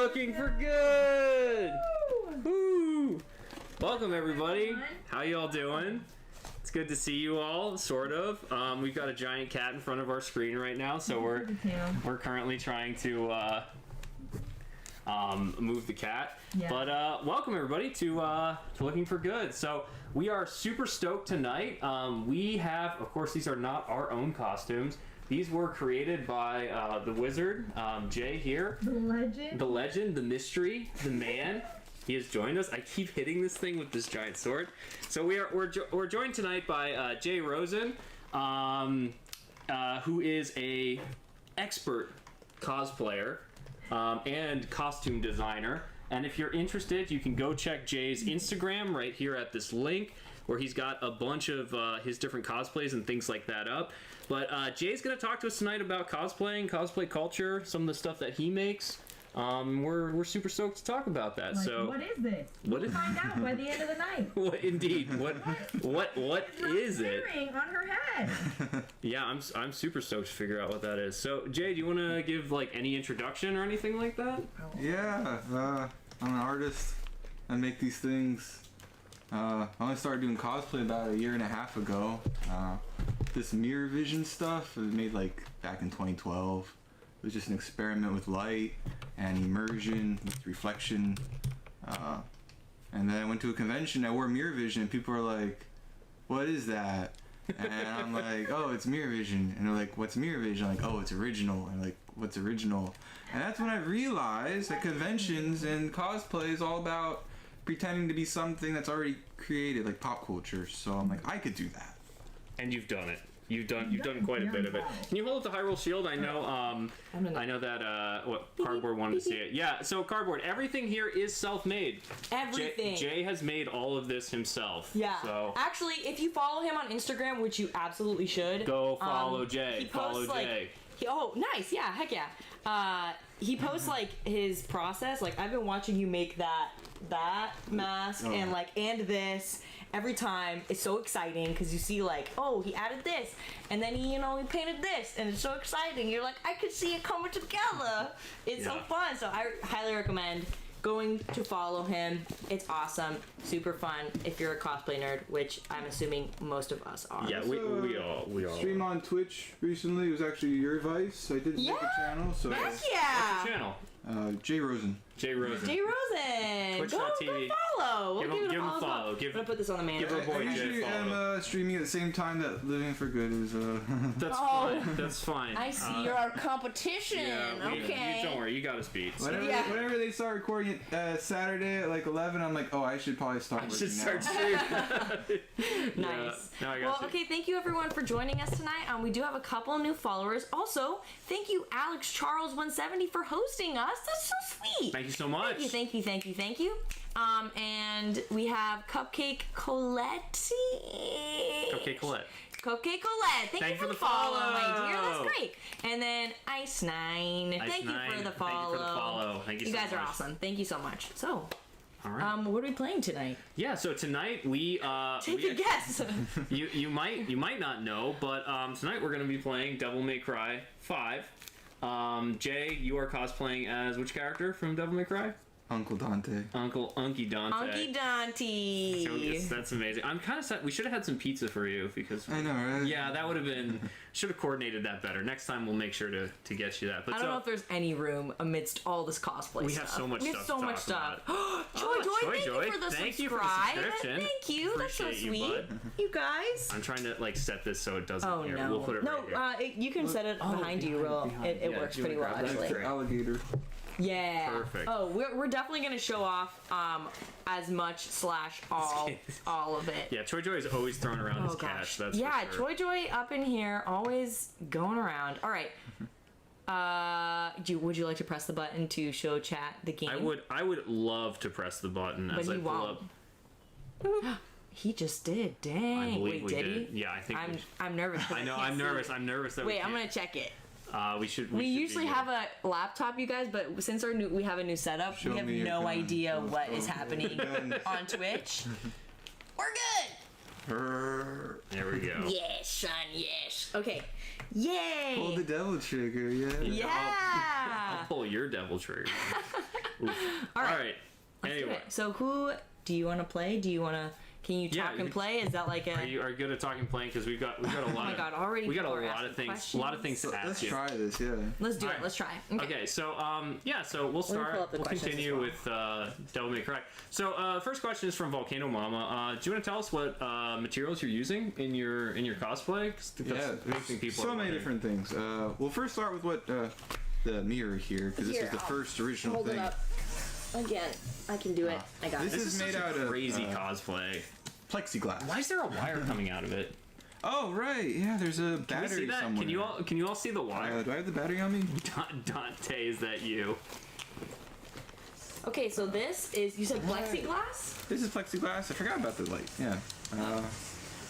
looking for good. Woo! Welcome everybody. How y'all doing? It's good to see you all, sort of. We've got a giant cat in front of our screen right now, so we're currently trying to move the cat. Yeah. But welcome everybody to Looking for Good. So we are super stoked tonight. We have, of course, these are not our own costumes. These were created by the wizard, Jay here. The legend, the mystery, the man. He has joined us. I keep hitting this thing with this giant sword. So we're joined tonight by Jay Rosen, who is a expert cosplayer and costume designer. And if you're interested, you can go check Jay's Instagram right here at this link, where he's got a bunch of his different cosplays and things like that up. But Jay's going to talk to us tonight about cosplaying, cosplay culture, some of the stuff that he makes. We're super stoked to talk about that. Like, so what is this? We'll find out by the end of the night. What indeed? What is it? On her head. Yeah, I'm super stoked to figure out what that is. So Jay, do you want to give like any introduction or anything like that? Yeah, I'm an artist. I make these things. I only started doing cosplay about a year and a half ago. This mirror vision stuff was made like back in 2012. It was just an experiment with light and immersion with reflection. And then I went to a convention. I wore mirror vision, and people were like, "What is that?" And I'm like, "Oh, it's mirror vision." And they're like, "What's mirror vision?" I'm like, "Oh, it's original." And I'm like, "What's original?" And that's when I realized that conventions and cosplay is all about pretending to be something that's already created, like pop culture. So I'm like, I could do that. And you've done it. You've done quite a bit of it. Can you hold up the Hyrule shield? I know that Cardboard wanted to see it. Yeah, so Cardboard, everything here is self-made. Everything. Jay has made all of this himself. Yeah. So actually, if you follow him on Instagram, which you absolutely should, go follow Jay. He posts, Jay. Oh, nice. Yeah, heck yeah. He posts like his process. Like, I've been watching you make that mask and this every time. It's so exciting because you see like, oh, he added this, and then he painted this, and it's so exciting. You're like, I could see it coming together. It's so fun. So I highly recommend going to follow him. It's awesome, super fun if you're a cosplay nerd, which I'm assuming most of us are. Yeah, we all streamed on Twitch recently. It was actually your advice. I did make a channel. So heck What's your channel? Jay Rosen. Jay Rosen. Twitch.tv. Go follow. Give him a follow. I'm gonna put this on the man. Give a boy I usually am streaming at the same time that Living for Good is. That's fine. That's fine. I see you're our competition. Okay. Don't worry, you got us beat. So. Whenever they start recording it Saturday at like 11, I'm like, oh, I should probably start. Streaming. Nice. Now I got you. Okay, thank you everyone for joining us tonight. We do have a couple new followers. Also, thank you Alex Charles 170 for hosting us. That's so sweet. Thank you so much. Thank you. And we have Cupcake Colette. Thank you for the follow, my dear. That's great. And then Ice9. Thank you for the follow. Thank you so much. You guys are awesome. Thank you so much. So, all right. What are we playing tonight? Yeah, so tonight we take a guess. you might not know, but tonight we're going to be playing Devil May Cry 5. Jay, you are cosplaying as which character from Devil May Cry? Uncle Dante. Unky Dante. So that's amazing. I'm kind of sad. We should have had some pizza for you because I know, right? Yeah, that would have been. Should have coordinated that better. Next time we'll make sure to get you that. But I don't know if there's any room amidst all this cosplay. We have so much. We have so much stuff. Joy, thank you for the subscription. Thank you. That's so sweet. You guys. I'm trying to like set this so it doesn't. Oh here. no. We'll put it right here. You can set it behind you. It works pretty well actually. Alligator. Yeah. Perfect. Oh, we're definitely gonna show off as much / all of it. Yeah, Troy Joy is always throwing around his cash. That's for sure. Troy Joy up in here, always going around. All right. Would you like to press the button to show chat the game? I would love to press the button as I pull up. He just did. Dang. I believe Wait, did he? Yeah, I think. I'm nervous. I know. I'm nervous. I'm nervous that. Wait, I'm gonna check it. We usually have a laptop, you guys, but since we have a new setup, we have no idea what is happening on Twitch. We're good. There we go. Yes, son. Yes. Okay. Yay. Pull the devil trigger. Yeah. Yeah. I'll pull your devil trigger. All right. right. Let's do Anyway. it. So who do you want to play? Do you want to? Can you Yeah, talk and play? Is that like a? Are you good at talking playing? Because we've got a lot. Oh my God! Already. We got a people are lot of asking things. A lot of things to Let's ask you. try this. Yeah. Let's do it. Alright. Let's try. Okay, so so we'll pull start. up the We'll questions continue as with Devil May Cry. So first question is from Volcano Mama. Do you want to tell us what materials you're using in your cosplay? 'Cause that's Yeah. the big thing people. So are many wondering. different things. We'll first start with what the mirror here, because this Here, is the I'll first original Hold thing. it up. Again, I can do it. I got This it. This is is made such out a of, crazy cosplay. Plexiglass. Why is there a wire coming out of it? Oh right, yeah. There's a Can we battery see that? somewhere. Can you all see the wire? Do I have the battery on me? Dante, is that you? Okay, so this is you said plexiglass. This is plexiglass. I forgot about the light. Yeah.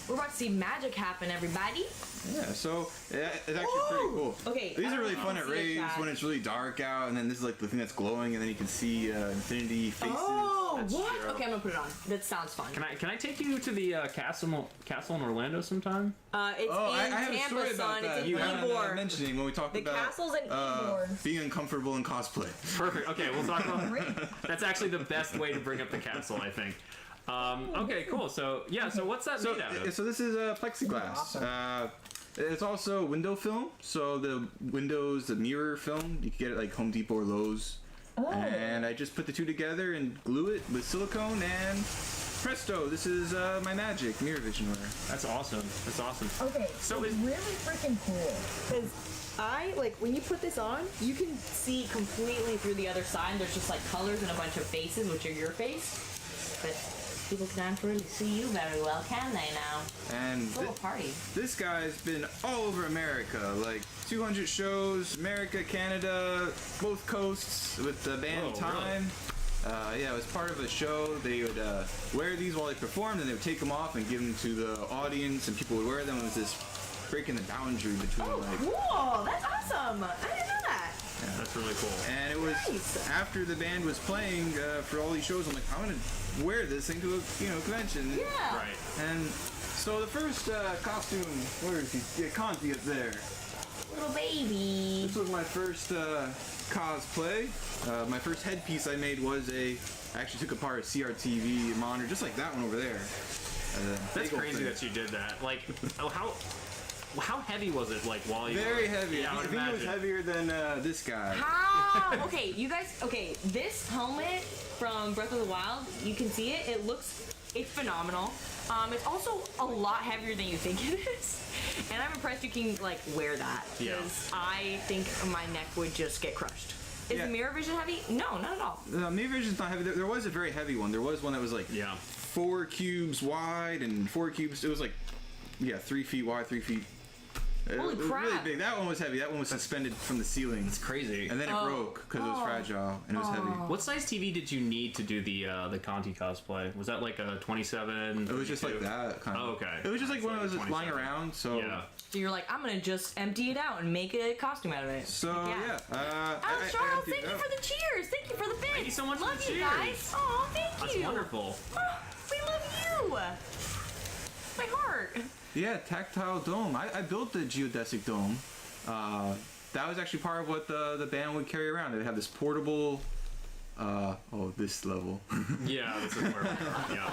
We're about to see magic happen, everybody. Yeah. So it's actually pretty cool. Okay, These I are really don't fun know at if you can see it, raves Chad. when it's really dark out, and then this is like the thing that's glowing, and then you can see infinity faces. Oh, That's what? true. Okay, I'm gonna put it on. That sounds fun. Can I take you to the castle in Orlando sometime? It's Oh, I in have a Tampa, story about son. that. It's in You haven't Ybor. mentioning when we talked The about castle's in Ybor. being uncomfortable in cosplay. Perfect. Okay, we'll talk about. That's actually the best way to bring up the castle, I think. Okay, cool. So yeah, so what's that So, made out of? so this is plexiglass. It's also window film. So the windows, the mirror film, you can get it like Home Depot or Lowe's. And I just put the two together and glue it with silicone, and presto, this is my magic mirror vision wear. That's awesome. That's awesome. Okay, So it's is- really freaking cool. Because I like when you put this on, you can see completely through the other side. There's just like colors and a bunch of faces, which are your face. But people can't really see you very well, can they now? And It's a little party. this guy's been all over America, like 200 shows, America, Canada, both coasts with the band Oh, Time. Yeah, it was part of a show. They would wear these while they performed, and they would take them off and give them to the audience, and people would wear them. It was this breaking the boundary between Oh, like. cool! That's awesome. I didn't know that. That's really cool. And it was Nice. after the band was playing for all these shows. I'm like, I'm gonna wear this thing to a convention. Yeah. Right. And so the first costume, where is he? Yeah, Conti up there. Little baby. This was my first cosplay. My first headpiece I made was I actually took apart a CRTV monitor, just like that one over there. That's crazy that you did that. Like, how heavy was it? Like while you Very were, heavy. Yeah, I I would think it was imagine. heavier than this guy. How? Okay, you guys. Okay, this helmet from Breath of the Wild, you can see it. It's phenomenal. It's also a lot heavier than you think it is, and I'm impressed you can like wear that. Yeah. Because I think my neck would just get crushed. Is Yeah. the mirror vision heavy? No, not at all. Mirror Vision's not heavy. There was a very heavy one. There was one that was like Yeah. 4 cubes wide and 4 cubes. It was like 3 feet wide, 3 feet. Holy it was really crap. big. That one was heavy. That one was suspended from the ceiling, It's crazy. and then it broke because it was fragile and it was heavy. What size TV did you need to do the Conti cosplay? Was that like a 27? It was just like 32? that kind of. Oh, okay. It was just like It's when I was like lying 27. around. So Yeah. So you're like, I'm gonna just empty it out and make a costume out of it. So Yeah. I Charles, emptied thank it you out. for the cheers. Thank you for the bits. Thank you so much for Love the you cheers. guys. Oh, thank That's you. wonderful. Oh, we love you. My heart. Yeah, tactile dome. I built the geodesic dome. That was actually part of what the band would carry around. They would have this portable. This level. Yeah, this is where. Yeah.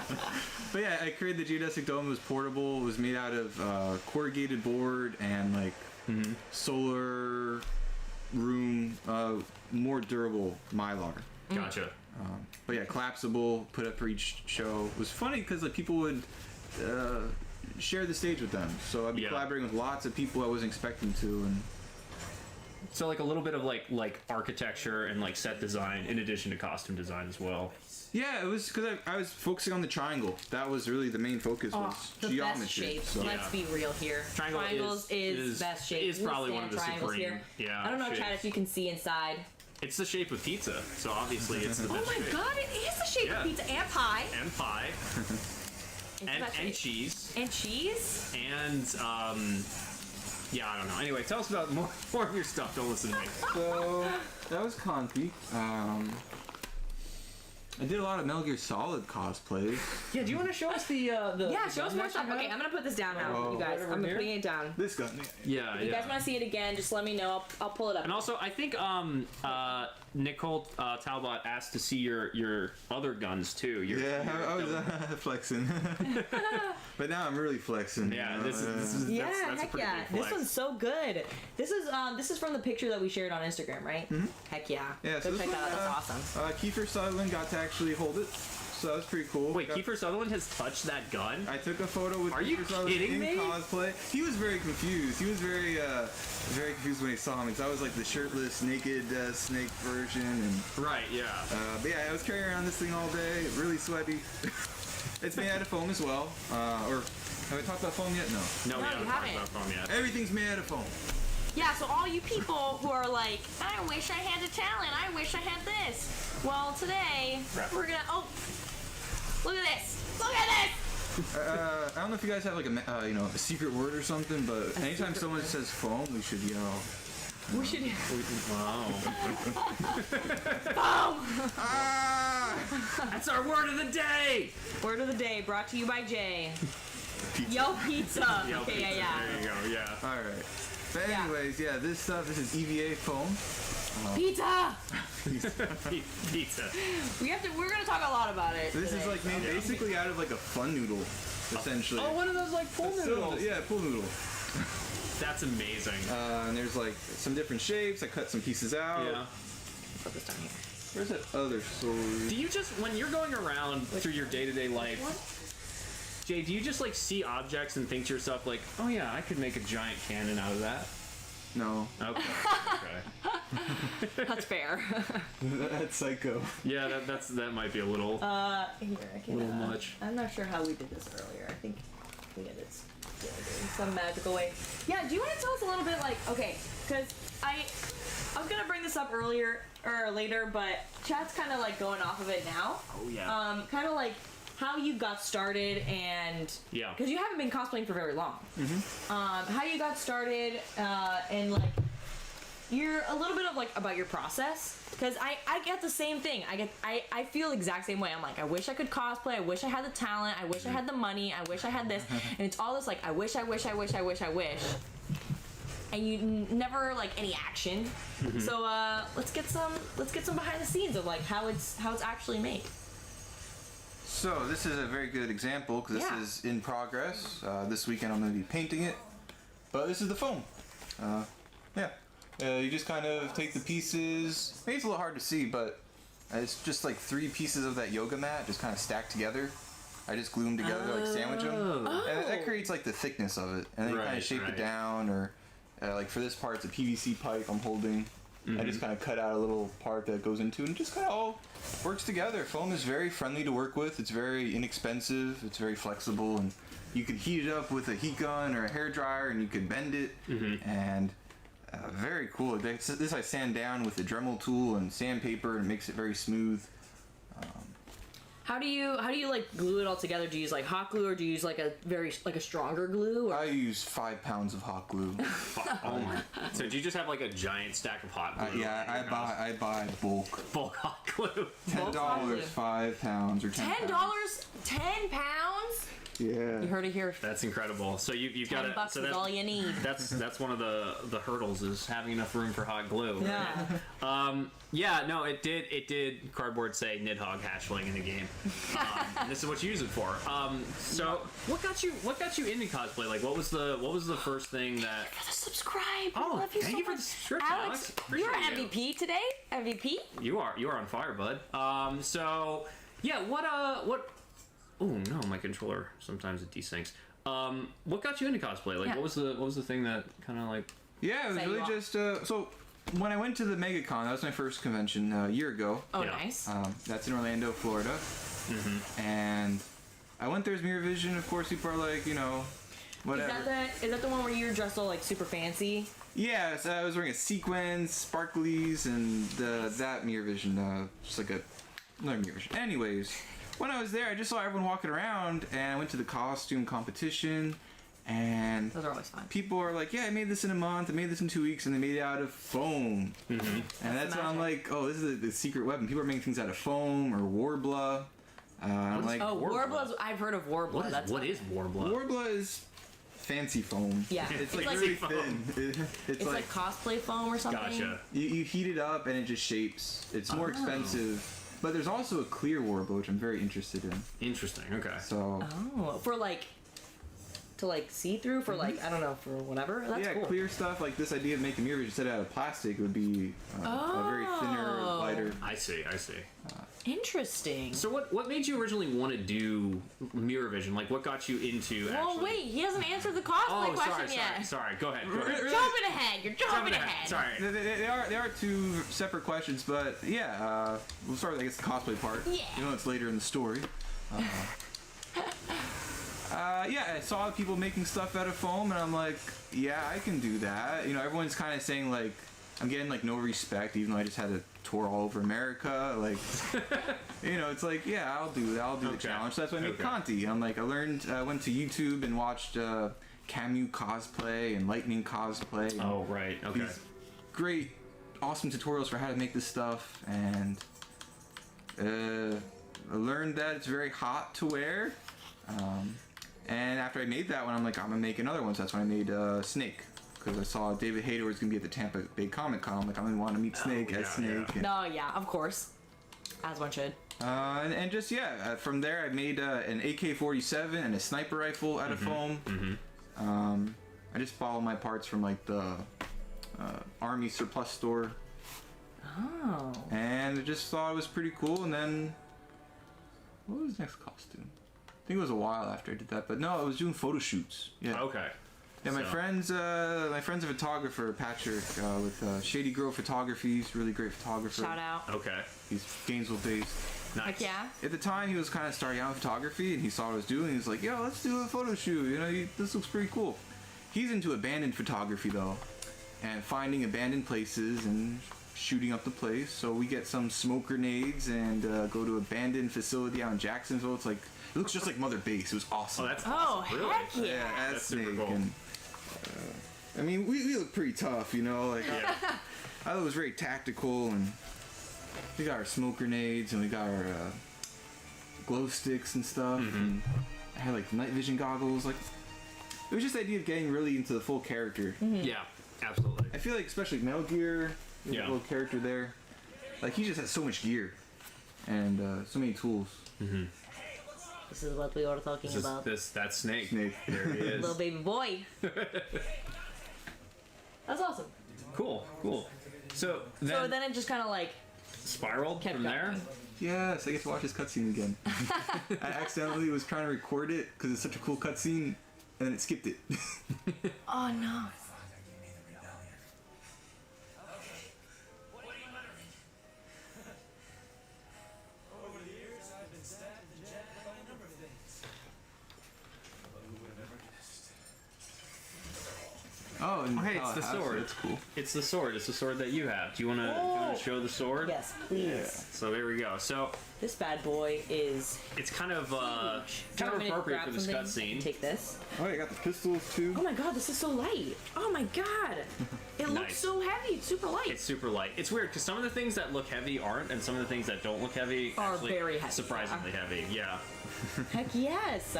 But yeah, I created the geodesic dome. It was portable. It was made out of corrugated board and like solar room, more durable mylar. Gotcha. But yeah, collapsible, put up for each show. It was funny because like people would share the stage with them. So I'd be Yeah. collaborating with lots of people I wasn't expecting to, and So like a little bit of like architecture and like set design in addition to costume design as well. yeah, it was because I was focusing on the triangle. That was really the main focus was The geometry. best shape. So. Let's Yeah. be real here. Triangles is best shape. is probably We one of the stand triangles supreme. here. Yeah. I don't know, shapes. Chad, if you can see inside. It's the shape of pizza, so obviously it's the Oh best my shape. god, it is the shape Yeah. of pizza and pie. And pie, It's the and best shape. cheese, And cheese? and yeah, I don't know. Anyway, tell us about more of your stuff. Don't listen to me. So that was Conti. I did a lot of Metal Gear Solid cosplays. Yeah, do you want to show us the Yeah, show us gun more that stuff. you have? Okay, I'm gonna put this down now, Oh. you guys. Right over I'm here? putting it down. This gun. Yeah, If you guys want to see it again, just let me know. I'll pull it up. And also, I think Nicole Talbot asked to see your other guns too. I was flexing. But now I'm really flexing. Yeah, you know? this is Yeah, that's a heck pretty yeah. big This flex. one's so good. This is from the picture that we shared on Instagram, right? Mm-hmm. Heck yeah. Yeah, so Go this check that out. one, That's awesome. Kiefer Sutherland got to actually hold it, so that was pretty cool. Wait, Kiefer Sutherland has touched that gun? I took a photo with Are you Kiefer Sutherland kidding in me? cosplay. He was very confused. He was very confused when he saw me, because I was like the shirtless, naked Snake version, and Right, yeah. but yeah, I was carrying around this thing all day, really sweaty. It's made out of foam as well. Or have we talked about foam yet? No. No, we you haven't talked haven't. about foam yet. Everything's made out of foam. Yeah, so all you people who are like, I wish I had the talent, I wish I had this. Well, today, we're gonna, look at this. Look at this. I don't know if you guys have like a secret word or something, but anytime someone says foam, we should yell. We should, Wow. boom. Ah! That's our word of the day! Word of the day brought to you by Jay. Yo pizza. Yo, Okay, pizza. yeah. There you go, yeah. All right. But Yeah. anyways, yeah, this is EVA foam. Pizza. Pizza. We're gonna talk a lot about it. This is today, like made Yeah. basically out of like a fun noodle, essentially. Oh, one of those like pool noodles. Yeah, pool noodle. That's amazing. And there's like some different shapes. I cut some pieces out. Yeah. Put this down here. Where's that other sword? Do you just, when you're going around through your day-to-day life, Jay, do you just like see objects and think to yourself like, oh yeah, I could make a giant cannon out of that? No. Okay. Okay. That's fair. That's psycho. Yeah, that might be a little. Here, I can. Little much. I'm not sure how we did this earlier. I think we did this in some magical way. Yeah. Do you want to tell us a little bit, like, okay, because I was gonna bring this up earlier or later, but chat's kind of like going off of it now. Oh yeah. Kind of like how you got started and Yeah. because you haven't been cosplaying for very long. How you got started and like you're a little bit of like about your process because I get the same thing. I feel the exact same way. I'm like, I wish I could cosplay. I wish I had the talent. I wish I had the money. I wish I had this. And it's all this like I wish. And you never like any action. So let's get some behind the scenes of like how it's actually made. So this is a very good example because this Yeah. is in progress. This weekend I'm going to be painting it, but this is the foam. Yeah, you just kind of take the pieces. Maybe it's a little hard to see, but it's just like 3 pieces of that yoga mat just kind of stacked together. I just glue them together, like sandwich them, and that creates like the thickness of it. And then you kind Right, of shape right. it down, or like for this part, it's a PVC pipe I'm holding. I just kind of cut out a little part that goes into it and just kind of all works together. Foam is very friendly to work with. It's very inexpensive. It's very flexible, and you could heat it up with a heat gun or a hair dryer, and you could bend it. And very cool. This I sand down with a Dremel tool and sandpaper, and makes it very smooth. How do you like glue it all together? Do you use like hot glue or do you use like a stronger glue? Or? I use 5 pounds of hot glue. Oh my. So do you just have like a giant stack of hot glue? Yeah, I buy bulk. bulk hot glue. $10, 5 pounds, or $10. $10? 10 pounds? Yeah. You heard it here. That's incredible. So you've got $10 to. So is all you need. that's one of the hurdles is having enough room for hot glue. Yeah. Yeah, no, it did cardboard say Nidhogg hatchling in the game. And this is what you use it for. So what got you into cosplay? Like what was the first thing that Subscribe. Oh, I love you thank so you for much. the subscription, Alex, Appreciate you're you. MVP today. MVP. You are on fire, bud. So yeah, what oh no, my controller sometimes it desyncs. What got you into cosplay? Like Yeah. what was the thing that kind of like Yeah, it was Set you really off. just so when I went to the MegaCon, that was my first convention a year ago. Oh, Yeah. nice. That's in Orlando, Florida. And I went there as Mirror Vision. Of course, people are like, Is whatever. that the one where you're dressed all like super fancy? Yeah, so I was wearing a sequins, sparklies, and that Mirror Vision, just like another Mirror Vision. Anyways, when I was there, I just saw everyone walking around, and I went to the costume competition, And Those are always fun. people are like, yeah, I made this in a month, I made this in 2 weeks, and they made it out of foam. And that's when I'm like, oh, this is the secret weapon. People are making things out of foam or Warbler. I'm like, Oh, Warbler? Warbler. I've heard of Warbler. What is Warbler? Warbler is fancy foam. Yeah. It's It's like like really foam. thin. It's like cosplay foam or something. Gotcha. You heat it up and it just shapes. It's more expensive. But there's also a clear Warbler, which I'm very interested in. Interesting. Okay. So Oh, for like to like see through for like I don't know for whatever. That's yeah, cool. clear stuff like this idea of making mirrors instead out of plastic would be a very thinner, lighter. I see. Interesting. So what made you originally want to do mirror vision? Like what got you into Well, actually? wait, he hasn't answered the cosplay question yet. Sorry. Go ahead. Jumping ahead. You're jumping ahead. Sorry. They are two separate questions, but yeah, we'll start with I guess the cosplay part. Yeah. You know, it's later in the story. Yeah, I saw people making stuff out of foam, and I'm like, yeah, I can do that. You know, everyone's kind of saying like, I'm getting like no respect, even though I just had a tour all over America. Like, you know, it's like, yeah, I'll do the challenge. So that's why I made Conti. I'm like, I went to YouTube and watched Camus cosplay and Lightning cosplay. And Oh right. Okay. these great, awesome tutorials for how to make this stuff, and I learned that it's very hot to wear. And after I made that one, I'm like, I'm gonna make another one. So that's when I made Snake, because I saw David Hayter was gonna be at the Tampa Bay Comic Con. I'm like, I'm gonna want to meet Snake as Snake. yeah. And, No, yeah, of course. As one should. and just from there I made an AK-47 and a sniper rifle out of foam. I just followed my parts from like the Army surplus store, Oh. and I just thought it was pretty cool. And then what was the next costume? I think it was a while after I did that, but no, I was doing photo shoots. Yeah. Okay. Yeah, my So- friend's a photographer, Patrick, with Shady Grove Photography. He's a really great photographer. Shout out. Okay. He's Gainesville based. Nice. Heck yeah. At the time, he was kind of starting out in photography, and he saw what I was doing. He was like, "Yo, let's do a photo shoot. You know, this looks pretty cool." He's into abandoned photography though, and finding abandoned places and shooting up the place. So we get some smoke grenades and go to abandoned facility out in Jacksonville. It looks just like Mother Base. It was awesome. Oh, that's Oh, awesome. Really? heck yeah. Yeah, That's that's super Snake. cool. And, I mean, we look pretty tough, you know. Like, Yeah. I thought it was very tactical, and we got our smoke grenades and we got our glow sticks and stuff. And I had like night vision goggles. Like, it was just the idea of getting really into the full character. Yeah. Absolutely. I feel like, especially Metal Gear, there's Yeah. a little character there. Like, he just has so much gear and so many tools. This is what we were talking about. That's Snake. Snake. There he is. Little baby boy. That's awesome. Cool. So So then it just kind of like spiraled kept from there. going. Yes, I get to watch this cutscene again. I accidentally was trying to record it because it's such a cool cutscene, and then it skipped it. Oh no. Oh, and Hey, it's the sword. That's cool. It's the sword. It's the sword that you have. Do you want to show the sword? Yes, please. So there we go. So This bad boy is it's kind of huge. Do you want me to appropriate grab for this something? cutscene. Take this. Oh, you got the pistols too. Oh my god, this is so light. Oh my god. It looks Nice. so heavy. It's super light. It's super light. It's weird because some of the things that look heavy aren't, and some of the things that don't look heavy Are actually very heavy. surprisingly heavy. Yeah. Heck yes.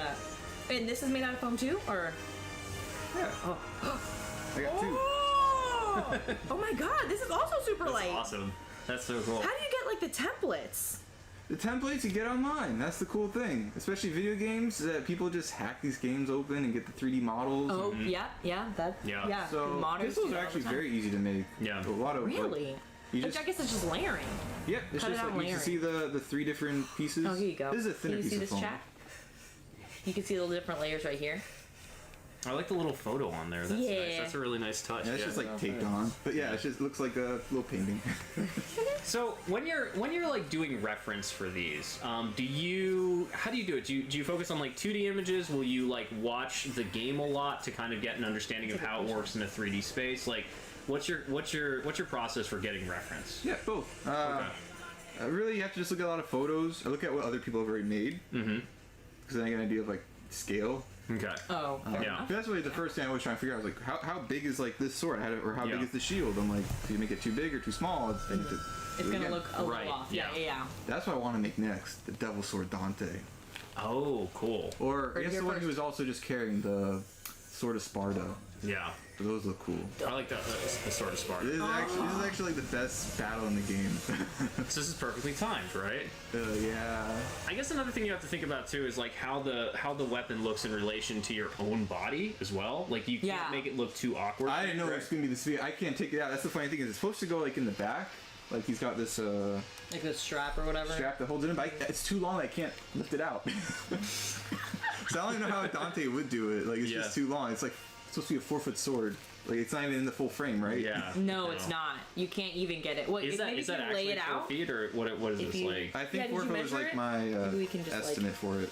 And this is made out of foam too, or? Yeah. I got two. Oh! Oh my god, this is also super That's light. awesome. That's so cool. How do you get like the templates? The templates you get online. That's the cool thing. Especially video games. People just hack these games open and get the 3D models. Oh yeah, that Yeah. So modders pistols do are that all actually the time. very easy to make. Yeah. A lot of Really? You I just, guess it's just layering. yep. It's cut it just out like you can see the three different pieces. Oh, here you go. This is a thinner Can you piece see of this foam. chat? You can see the different layers right here. I like the little photo on there. That's nice. Yeah. That's a really nice touch. Yeah, it's yeah. just like taped on. But yeah, it just looks like a little painting. So when you're like doing reference for these, how do you do it? Do you focus on like 2D images? Will you like watch the game a lot to kind of get an understanding of how it works in a 3D space? Like, what's your process for getting reference? Yeah, both. Okay. Really, you have to just look at a lot of photos. I look at what other people have already made. Mm-hmm. Because then I get an idea of like scale. Okay. Oh, fair Yeah. enough. That's really the first thing I was trying to figure out. I was like, how big is like this sword? Or how Yeah. big is the shield? I'm like, do you make it too big or too small? It's Gonna look a Right, little off. yeah. Yeah. That's what I want to make next. The Devil Sword Dante. Oh, cool. Or I guess here the one first. who was also just carrying the Sword of Sparta. Yeah. Those look cool. I like the sort of spark. This is actually like the best battle in the game. This is perfectly timed, right? Yeah. I guess another thing you have to think about too is like how the weapon looks in relation to your own body as well. Like you can't Yeah. make it look too awkward. I didn't know it was gonna be this big. I can't take it out. That's the funny thing is it's supposed to go like in the back. Like he's got this Like this strap or whatever. strap that holds it in, but it's too long. I can't lift it out. So I don't even know how Dante would do it. Like it's Yeah. just too long. It's like supposed to be a 4-foot sword. Like it's not even in the full frame, right? Yeah. No, it's not. You can't even get it. What Is that maybe is that if you lay actually it 4 out? feet or what is If this you- like? I Yeah, think did you 4 foot was measure like it? my Maybe we can just, like- estimate for it.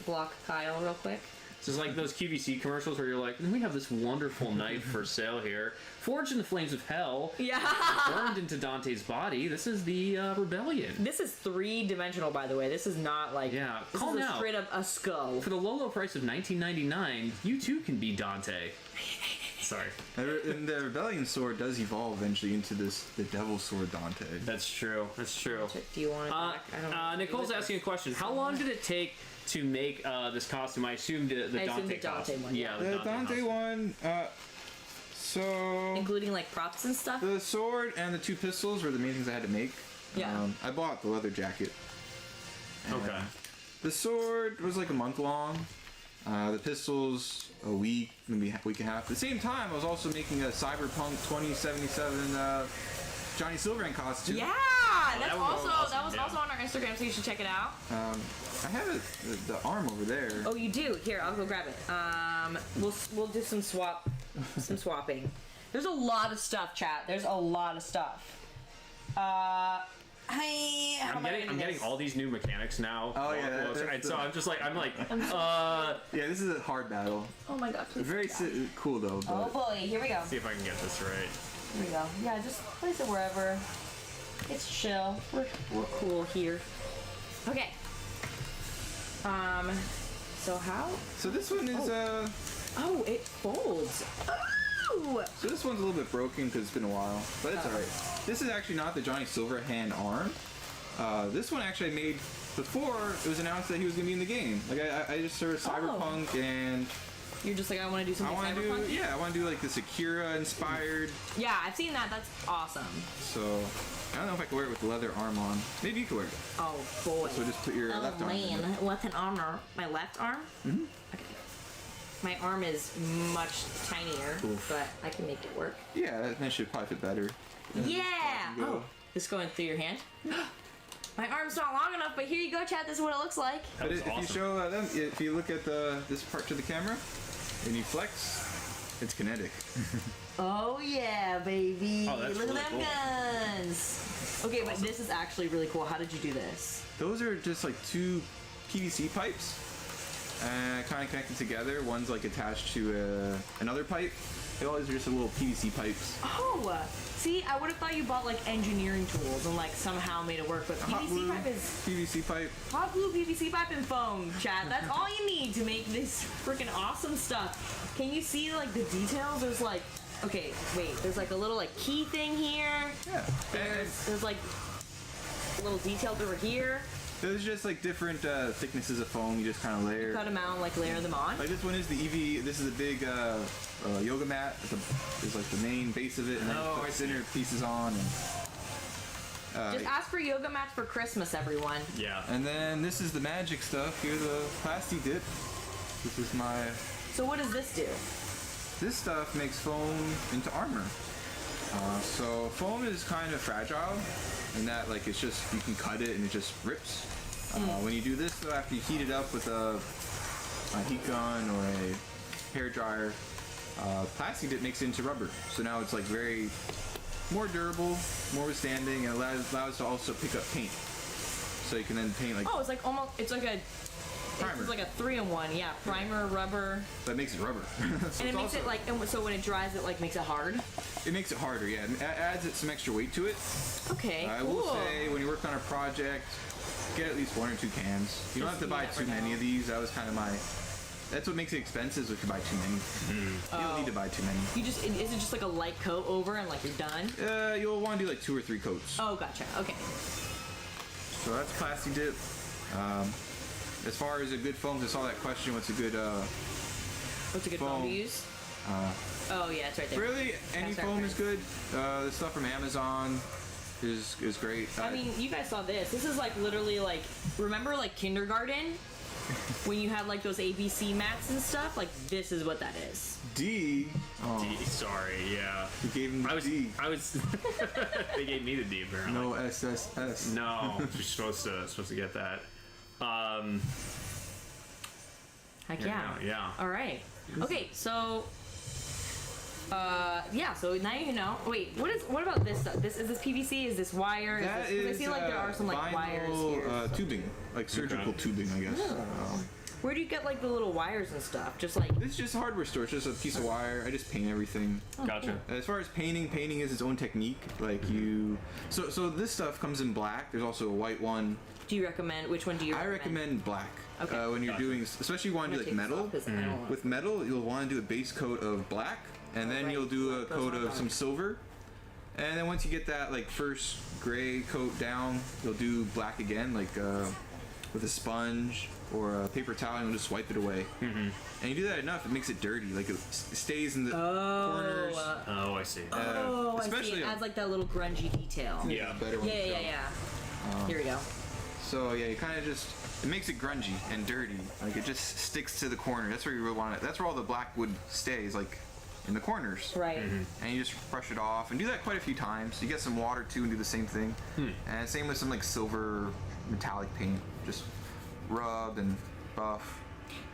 Block Kyle real quick. This is like those QVC commercials where you're like, we have this wonderful knife for sale here, forged in the flames of hell, Yeah. burned into Dante's body. This is the rebellion. This is 3-dimensional, by the way. This is not like. Yeah, This call is now. straight up a skull. For the low, low price of $19.99, you too can be Dante. Sorry. And the Rebellion sword does evolve eventually into the Devil Sword Dante. That's true. That's true. Do you want it back? I don't know. Nicole's asking a question. How long did it take to make this costume? I assumed the I assumed Dante the Dante costume. one, Yeah, The Dante costume. one, so Including like props and stuff. the sword and the 2 pistols were the main things I had to make. Yeah. I bought the leather jacket. And Okay. The sword was like a month long. The pistols a week, maybe a week and a half. At the same time, I was also making a Cyberpunk 2077 Johnny Silverhand costume. Yeah, that's that would go also awesome, that was yeah. also on our Instagram, so you should check it out. I have the arm over there. Oh, you do? Here, I'll go grab it. We'll do some swapping. There's a lot of stuff, chat. There's a lot of stuff. Hey, how I'm am I getting doing this? all these new mechanics now. Oh, yeah, And that's so the- I'm just like Yeah, this is a hard battle. Oh my god, please. Very cool though. But Oh boy, here we go. see if I can get this right. Here we go. Yeah, just place it wherever. It's chill. We're cool here. Okay. So how? So this one is Oh, it folds. Oh! So this one's a little bit broken because it's been a while, but it's alright. This is actually not the Johnny Silverhand arm. This one actually I made before it was announced that he was gonna be in the game. Like I just sort of Cyberpunk and You're just like, I want to do I something want to do cyberpunk. I want to do like this Akira inspired. Yeah, I've seen that. That's awesome. So I don't know if I can wear it with the leather arm on. Maybe you can wear it. Oh boy. So just put your left arm. in it. With an armor. My left arm? Mm-hmm. Okay. My arm is much tinier, but I can make it work. Yeah, that should probably fit better. Yeah! Go. Oh, this going through your hand? My arm's not long enough, but here you go, Chad. This is what it looks like. That But was if you awesome. show them, if you look at this part to the camera and you flex, it's kinetic. Oh yeah, baby! Oh, that's Look really at them cool. guns. Okay, but this is actually really cool. How did you do this? Those are just like 2 PVC pipes, kind of connected together. One's like attached to another pipe. They always are just little PVC pipes. Oh, see, I would have thought you bought like engineering tools and like somehow made it work, but Hot PVC glue, pipe is PVC pipe. hot glue, PVC pipe, and foam, Chad. That's all you need to make this freaking awesome stuff. Can you see like the details? There's like, okay, wait. There's like a little like key thing here. Yeah. And There's like little details over here. there's just like different thicknesses of foam. You just kind of layer. Cut them out, like layer them on. Like this one is the EV. This is a big yoga mat. It's like the main base of it, and then Oh, you I put see. thinner pieces on. Just ask for yoga mats for Christmas, everyone. Yeah. And then this is the magic stuff. Here's the plastic dip. This is my. So what does this do? This stuff makes foam into armor. So foam is kind of fragile, in that like it's just you can cut it and it just rips. When you do this, though, after you heat it up with a heat gun or a hair dryer, plastic dip makes it into rubber. So now it's like very more durable, more withstanding, and allows to also pick up paint. So you can then paint like Oh, it's like almost. It's like a. primer. It's like a 3-in-1. Yeah, primer, rubber, That makes it rubber. So and it's it makes also- it like. And so when it dries, it like makes it hard. It makes it harder, yeah. It adds some extra weight to it. Okay, I cool. will say, when you work on a project, get at least 1 or 2 cans. You don't have to buy too many of these. That was kind of my That's what makes it expensive if you buy too many. You don't need to buy too many. You just is it just like a light coat over and like you're done? You'll want to do like 2 or 3 coats. Oh, gotcha. Okay. So that's Classy Dip. As far as a good foam, I saw that question. What's a good What's a good foam to use? Oh yeah, it's right there. really any That's our foam is good. friend. The stuff from Amazon is great. I mean, you guys saw this. This is like literally like, remember like kindergarten? When you had like those ABC mats and stuff? Like, this is what that is. D. Oh, D, sorry, yeah. you gave him the D. I was. They gave me the D apparently. No SSS. No, you're supposed to get that. Heck Here we yeah. go, yeah. All right. Okay, so. Yeah. So now you know. Wait, what about this stuff? Is this PVC? Is this wire? That is this, 'cause is I feel like there are some like wires here. vinyl tubing, like surgical tubing, I guess. Where do you get like the little wires and stuff? Just like. It's just a hardware store. It's just a piece of wire. I just paint everything. Gotcha. As far as painting is its own technique. Like you, so this stuff comes in black. There's also a white one. Do you recommend? Which one do you I recommend black. Okay. When you're Gotcha. doing, especially you want to do like metal. With metal, you'll want to do a base coat of black, and then right. you'll do a Black goes coat on of top. some silver. And then once you get that like first gray coat down, you'll do black again, like with a sponge or a paper towel, and you'll just wipe it away. And you do that enough, it makes it dirty. Like it stays in the corners. Oh, I see. Oh, especially I see. It adds like that little grungy detail. Yeah. Better one. Yeah. Here we go. So yeah, you kind of just, it makes it grungy and dirty. Like it just sticks to the corner. That's where you really want it. That's where all the black wood stays, like in the corners. Right. And you just brush it off and do that quite a few times. You get some water too and do the same thing. And same with some like silver metallic paint. Just rub and buff.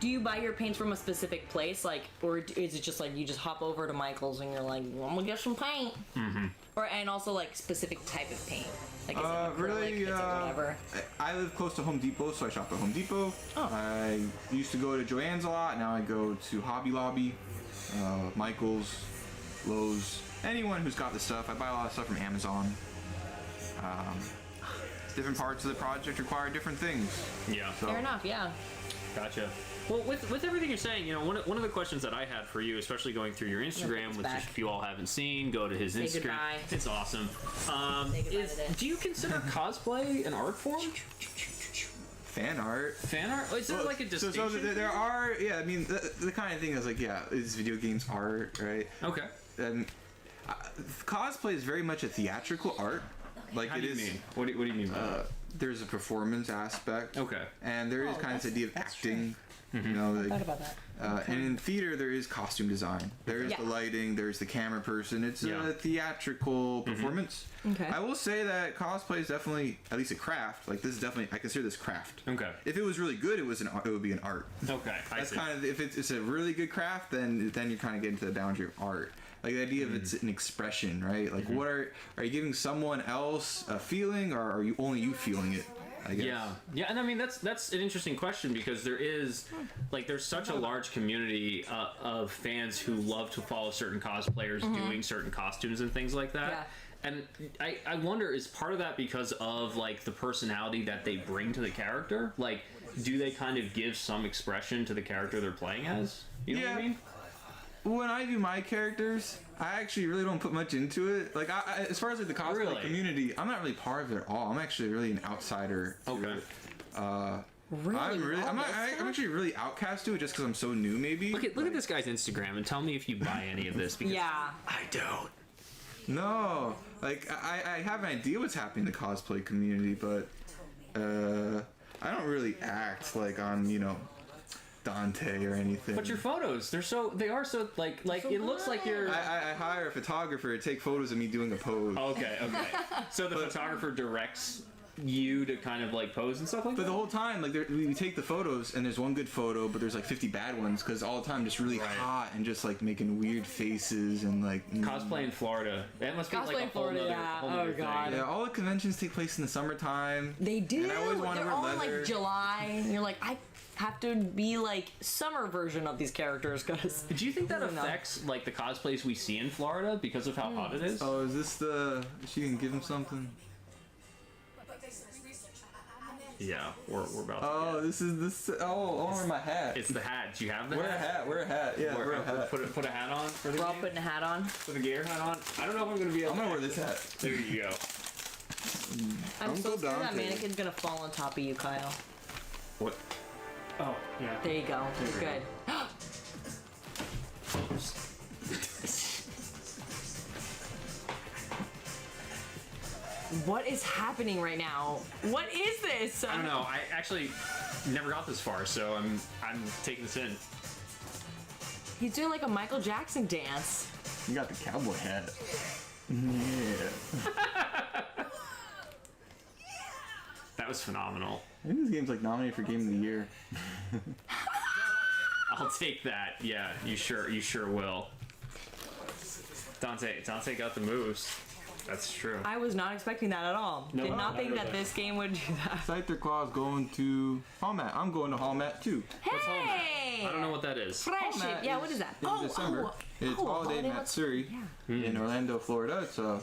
Do you buy your paints from a specific place, like, or is it just like you just hop over to Michael's and you're like, well, I'm gonna get some paint, or and also like specific type of paint, like is it acrylic, Really, is it whatever? I live close to Home Depot, so I shop at Home Depot. Oh. I used to go to Joann's a lot. Now I go to Hobby Lobby, Michael's, Lowe's. Anyone who's got the stuff. I buy a lot of stuff from Amazon. Different parts of the project require different things. Yeah. So, Fair enough, yeah. Gotcha. Well, with everything you're saying, you know, one of the questions that I had for you, especially going through your Instagram, it's which back. if you all haven't seen, go to his Instagram. goodbye. It's awesome. Say goodbye to this. Do you consider cosplay an art form? fan art. Fan art? Is there like a So distinction? there are, yeah, I mean, the kind of thing is like, yeah, is video games art, right? Okay. Cosplay is very much a theatrical art. Like How it do you is. mean? What do you mean by that? There's a performance aspect. Okay. And there is kind of this idea of acting. You know, like, about that. and in theater there is costume design. There is Yeah. the lighting. There's the camera person. It's Yeah. a theatrical performance. Okay. I will say that cosplay is definitely at least a craft. Like this is definitely, I consider this craft. Okay. If it was really good, it would be an art. Okay. I That's see. kind of, if it's a really good craft, then you kind of get into the boundary of art. Like the idea of it's an expression, right? Like what are you giving someone else a feeling, or are you only you feeling it? I guess. Yeah, and I mean that's an interesting question because there's such a large community of fans who love to follow certain cosplayers doing certain costumes and things like that. Yeah. And I wonder, is part of that because of like the personality that they bring to the character? Like, do they kind of give some expression to the character they're playing as? You know what I Yeah. mean? When I do my characters, I actually really don't put much into it. Like, I as far as like the cosplay Really? community, I'm not really part of it at all. I'm actually really an outsider. to Okay. it. Really? I'm actually really outcast to it just because I'm so new. Maybe. Look at this guy's Instagram and tell me if you buy any of this because Yeah. I don't. No, like I have an idea what's happening in the cosplay community, but I don't really act like on Dante or anything. But your photos, they are so like it looks like you're. I hire a photographer to take photos of me doing a pose. Okay. So the photographer directs you to kind of like pose and stuff like But that. the whole time, like we take the photos, and there's one good photo, but there's like 50 bad ones because all the time just really Right. hot and just like making weird faces and like Cosplay in Florida. That must be Cosplay like a in whole Florida, nother, yeah. whole Oh, nother God. thing. Yeah, all the conventions take place in the summertime. They do. And I always wanna They're wear all in leather. like July, and you're like, I have to be like summer version of these characters because. Do you think that I don't know. affects like the cosplays we see in Florida because of how hot it is? Oh, is this the? She can give him something. Yeah, we're about to Oh, get. this is this. Oh, I want to wear my hat. It's the hat. Do you have the Wear a hat? hat. Wear a hat. Yeah, wear a hat. Put a hat on for the We're all game. putting a hat on. Put a gator hat on. I don't know if I'm gonna be able I'm gonna wear this hat. There you go. I'm so Uncle scared that Dante. mannequin's gonna fall on top of you, Kyle. What? Oh, yeah. There you go. You're good. What is happening right now? What is this? I don't know. I actually never got this far, so I'm taking this in. He's doing like a Michael Jackson dance. You got the cowboy hat. Yeah. That was phenomenal. I think this game's like nominated for Game of the Year. I'll take that. Yeah, you sure will. Dante got the moves. That's true. I was not expecting that at all. No, Did not think neither that did I. this game would do that. Scyther Claw's going to Hallmat. I'm going to Hallmat too. Hey! I don't know what that is. Friendship. Hallmat Yeah, is what is that? In December. It's Holiday Matsuri in Orlando, Florida. So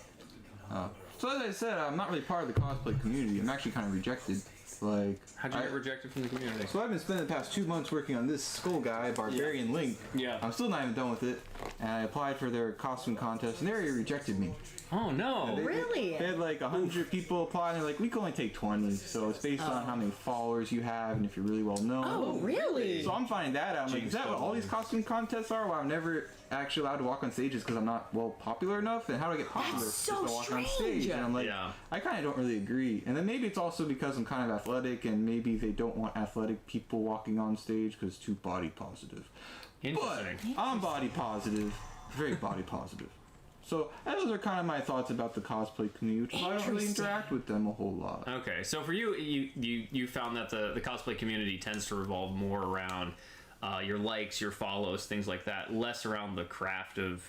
as I said, I'm not really part of the cosplay community. I'm actually kind of rejected. Like, How'd you get rejected from the community? So I've been spending the past 2 months working on this skull guy, Barbarian Link. Yeah. I'm still not even done with it. And I applied for their costume contest, and they already rejected me. Oh no. Really? They had like 100 people apply, and they're like, we can only take 20. So it's based on how many followers you have and if you're really well known. Oh, really? So I'm finding that out. I'm like, James is that what all these costume contests are? Where I'm never actually allowed to walk on stages because I'm not well popular enough? And how do I get popular That's so just to walk on strange. stage? And I'm like, Yeah. I kind of don't really agree. And then maybe it's also because I'm kind of athletic, and maybe they don't want athletic people walking on stage because it's too body positive. But Interesting. I'm body positive, very body positive. So those are kind of my thoughts about the cosplay community, which is why I don't really Interesting. interact with them a whole lot. Okay, so for you found that the cosplay community tends to revolve more around your likes, your follows, things like that, less around the craft of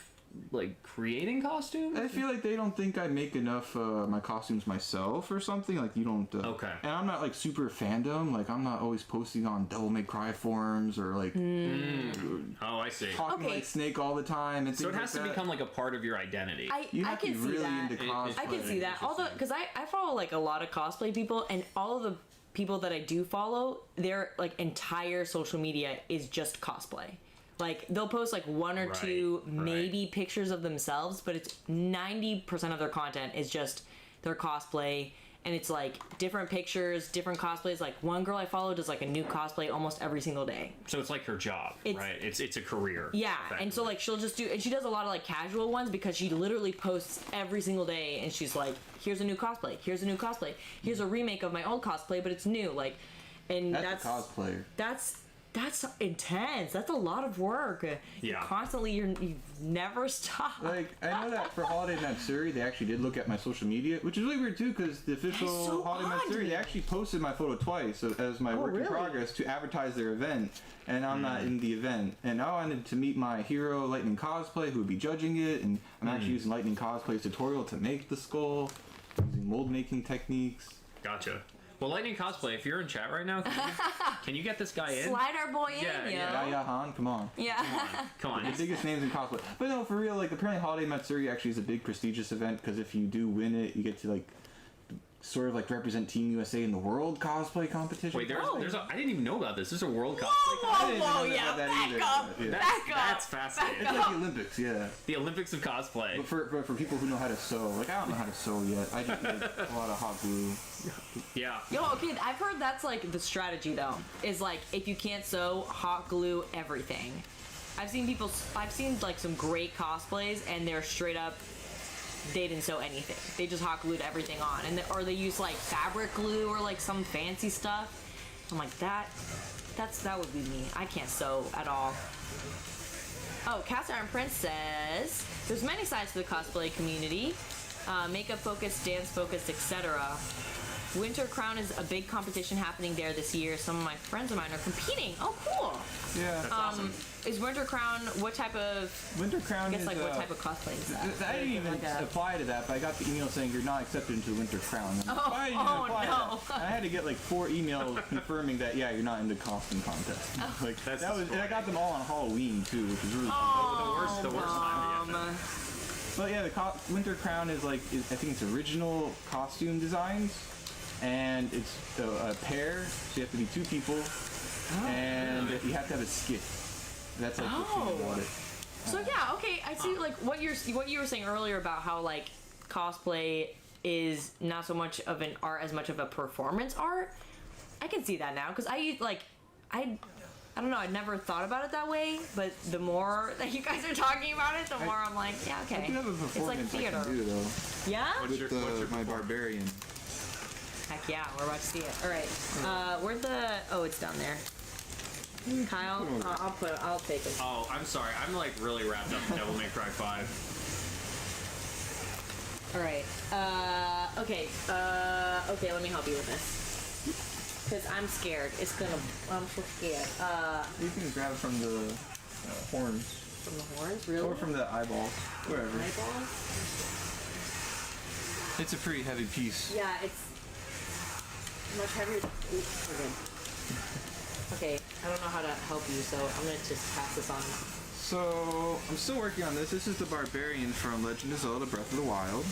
like creating costumes. I feel like they don't think I make enough my costumes myself or something. Like you don't. Okay. And I'm not like super fandom. Like I'm not always posting on Devil May Cry forums or like Oh, I see. talking Okay. like Snake all the time. And So it things has like to that. become like a part of your identity. You I have to can be see really that. into It- cosplay. I can see that. Although, because I follow like a lot of cosplay people, and all of the people that I do follow, their like entire social media is just cosplay. Like they'll post like one or two Right, maybe pictures of themselves, but it's 90% of their content is just their cosplay, and it's like different pictures, different cosplays. Like one girl I follow does like a new cosplay almost every single day. So it's like her job, It's- right? It's a career. Yeah, and so like she'll just do, and she does a lot of like casual ones because she literally posts every single day, and she's like, "Here's a new cosplay. Here's a new cosplay. Here's a remake of my old cosplay, but it's new." Like, and That's a cosplayer. that's intense. That's a lot of work. Yeah. Constantly, you never stop. Like, I know that for Holiday Matsuri, they actually did look at my social media, which is really weird too, because the official so Holiday odd to Matsuri, me. they actually posted my photo twice as my work in really? progress to advertise their event, and I'm not in the event. And I wanted to meet my hero, Lightning Cosplay, who would be judging it, and I'm actually using Lightning Cosplay's tutorial to make the skull, using mold making techniques. Gotcha. Well, Lightning Cosplay, if you're in chat right now, can you get this guy in? Slide our boy in, Yeah, yo. yeah. Yeah, Han, come on. Yeah. Come on. The biggest names in cosplay. But no, for real, like apparently Holiday Matsuri actually is a big prestigious event because if you do win it, you get to like sort of like represent Team USA in the World Cosplay Competition. Wait, Oh. there's a. I didn't even know about this. There's a World Cosplay. I didn't Whoa, know yeah, about that back either. up. Yeah. Back up. That's fascinating. It's like the Olympics, yeah. The Olympics of cosplay. But for people who know how to sew, like I don't know how to sew yet. I just make a lot of hot glue. Yeah. Yo, okay, I've heard that's like the strategy though. Is like if you can't sew, hot glue everything. I've seen like some great cosplays, and they're straight up. They didn't sew anything. They just hot glued everything on, or they use like fabric glue or like some fancy stuff. I'm like that would be me. I can't sew at all. Oh, Cast Iron Prince says there's many sides to the cosplay community. Makeup focused, dance focused, etc. Winter Crown is a big competition happening there this year. Some of my friends of mine are competing. Oh, cool. Yeah. That's awesome. Is Winter Crown what type of? Winter Crown I guess is like what type of cosplay is that? I didn't even Like a- apply to that, but I got the email saying you're not accepted into the Winter Crown. And Oh, I didn't oh, apply to no. that. And I had to get like 4 emails confirming that you're not in the costume contest. Like That's that was, and I got them all on Halloween too, which is really fun. Oh, the worst time to get Mom. But yeah, the Winter Crown is like I think it's original costume designs. and it's a pair, so you have to be 2 people, and you have to have a skit. That's like the thing about it. So yeah, okay, I see like what you were saying earlier about how like cosplay is not so much of an art as much of a performance art. I can see that now because I don't know, I'd never thought about it that way, but the more that you guys are talking about it, the more I'm like, yeah, okay. I do have a performance it's like theater. I can do though. Yeah? With my barbarian. Heck yeah, we're about to see it. All right, where's the? Oh, it's down there. Kyle, I'll take it. Oh, I'm sorry. I'm like really wrapped up in Devil May Cry 5. All right. Okay. Okay. Let me help you with this. Cause I'm scared. I'm so scared. You can grab it from the horns. From the horns, really? Or from the eyeballs. Wherever. Eyeballs? It's a pretty heavy piece. Yeah, it's much heavier. Oops, we're good. Okay, I don't know how to help you, so I'm gonna just pass this on. So, I'm still working on this. This is the Barbarian from Legend of Zelda Breath of the Wild.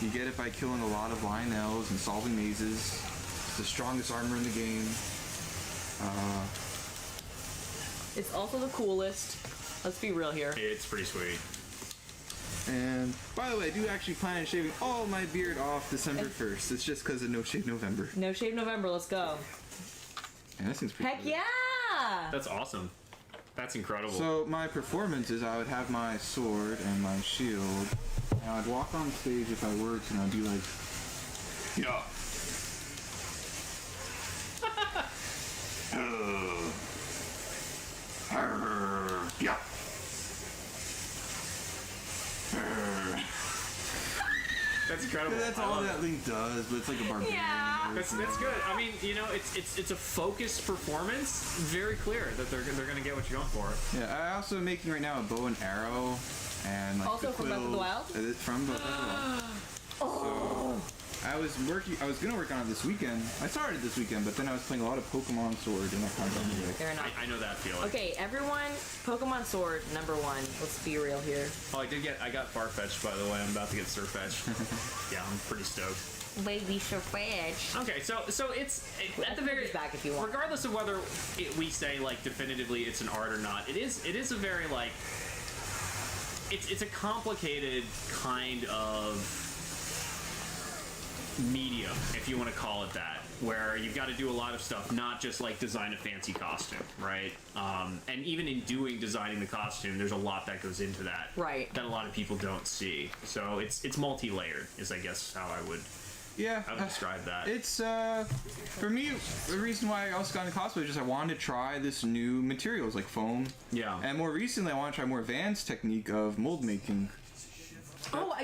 You get it by killing a lot of Lionels and solving mazes. It's the strongest armor in the game. It's also the coolest. Let's be real here. It's pretty sweet. And, by the way, I do actually plan on shaving all my beard off December 1st. It's just because of No Shave November. No Shave November, let's go. And that seems pretty Heck cool. yeah! That's awesome. That's incredible. So my performance is I would have my sword and my shield, and I'd walk on stage if I worked, and I'd be like, yeah. Yeah. That's incredible. That's all that Link does, but it's like a barbarian. Yeah. That's good. I mean, you know, it's a focused performance. Very clear that they're gonna get what you're going for. Yeah, I'm also making right now a bow and arrow, and like Also the from Breath of the Wild? From Breath of the Wild. So, I was gonna work on it this weekend. I started this weekend, but then I was playing a lot of Pokemon Sword, and I kind of got me like, Fair enough. I know that feeling. Okay, everyone, Pokemon Sword, #1. Let's be real here. Oh, I got Farfetch'd, by the way. I'm about to get Surfetch'd. Yeah, I'm pretty stoked. Baby Surfetch. Okay, so it's at the very back if you want. regardless of whether we say like definitively it's an art or not, it is a very like it's a complicated kind of medium, if you want to call it that, where you've got to do a lot of stuff, not just like design a fancy costume, right? And even in designing the costume, there's a lot that goes into that, Right. That a lot of people don't see. So it's multi-layered, is I guess how I would describe that. It's for me, the reason why I also got into cosplay is just I wanted to try this new materials like foam. Yeah. And more recently, I want to try a more advanced technique of mold making. Oh,